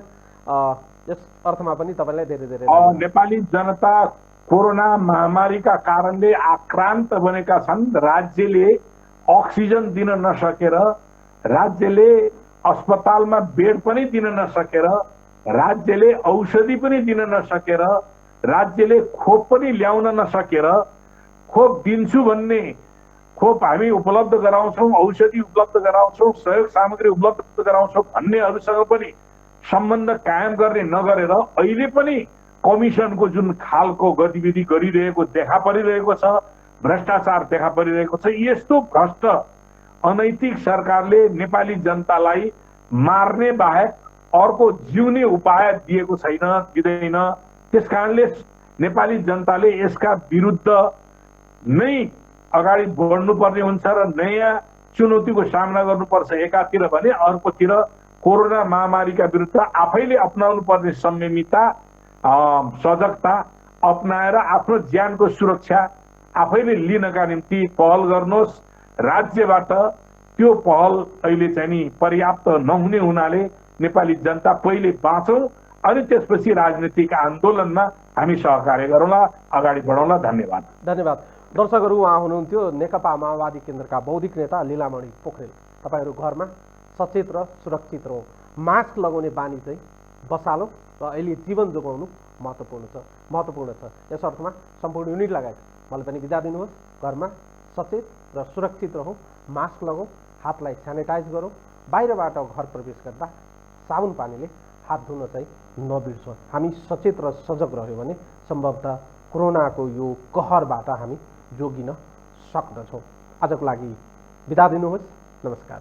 यस अर्थमा पनि तपाईँलाई धेरै धेरै नेपाली जनता कोरोना महामारीका कारणले आक्रान्त बनेका छन्। राज्यले अक्सिजन दिन नसकेर, राज्यले अस्पतालमा बेड पनि दिन नसकेर, राज्यले औषधि पनि दिन नसकेर, राज्यले खोप पनि ल्याउन नसकेर, खोप दिन्छु भन्ने, खोप हामी उपलब्ध गराउँछौँ, औषधि उपलब्ध गराउँछौँ, सहयोग सामग्री उपलब्ध गराउँछौँ भन्नेहरूसँग पनि सम्बन्ध कायम गर्ने नगरेर अहिले पनि कमिसनको जुन खालको गतिविधि गरिरहेको देखा परिरहेको छ, भ्रष्टाचार देखा परिरहेको छ। यस्तो भ्रष्ट अनैतिक सरकारले नेपाली जनतालाई मार्ने बाहेक अर्को जिउने उपाय दिएको छैन, दिँदैन। त्यस कारणले नेपाली जनताले यसका विरुद्ध नै अगाडि बढ्नुपर्ने हुन्छ र नयाँ चुनौतीको सामना गर्नुपर्छ एकातिर भने, अर्कोतिर कोरोना महामारीका विरुद्ध आफैले अपनाउनु पर्ने संयमितता, सजगता अपनाएर आफ्नो ज्यानको सुरक्षा आफैले लिनका निम्ति पहल गर्नुहोस्। राज्यबाट त्यो पहल अहिले चाहिँ नि पर्याप्त नहुने हुनाले नेपाली जनता पहिले बाँचौँ अनि त्यसपछि राजनीतिक आन्दोलनमा हामी सहकार्य गरौँला, अगाडि बढौँला। धन्यवाद। धन्यवाद। दर्शकहरू, उहाँ हुनुहुन्थ्यो नेकपा माओवादी केन्द्रका बौद्धिक नेता लीलामणि पोखरेल। तपाईँहरू घरमा सचेत र सुरक्षित रहौँ। मास्क लगाउने बानी चाहिँ बसालौँ र अहिले जीवन जोगाउनु महत्त्वपूर्ण छ। यस अर्थमा सम्पूर्ण युनिट लगायत मलाई पनि बिदा दिनुहोस्। घरमा सचेत र सुरक्षित रहौँ, मास्क लगाउँ, हातलाई सेनिटाइज गरौँ, बाहिरबाट घर प्रवेश गर्दा साबुन पानीले हात धुन चाहिँ नबिर्सौँ। हामी सचेत र सजग रह्यौँ भने सम्भवतः कोरोनाको यो कहरबाट हामी जोगिन सक्दछौँ। आजको लागि बिदा दिनुहोस्। नमस्कार।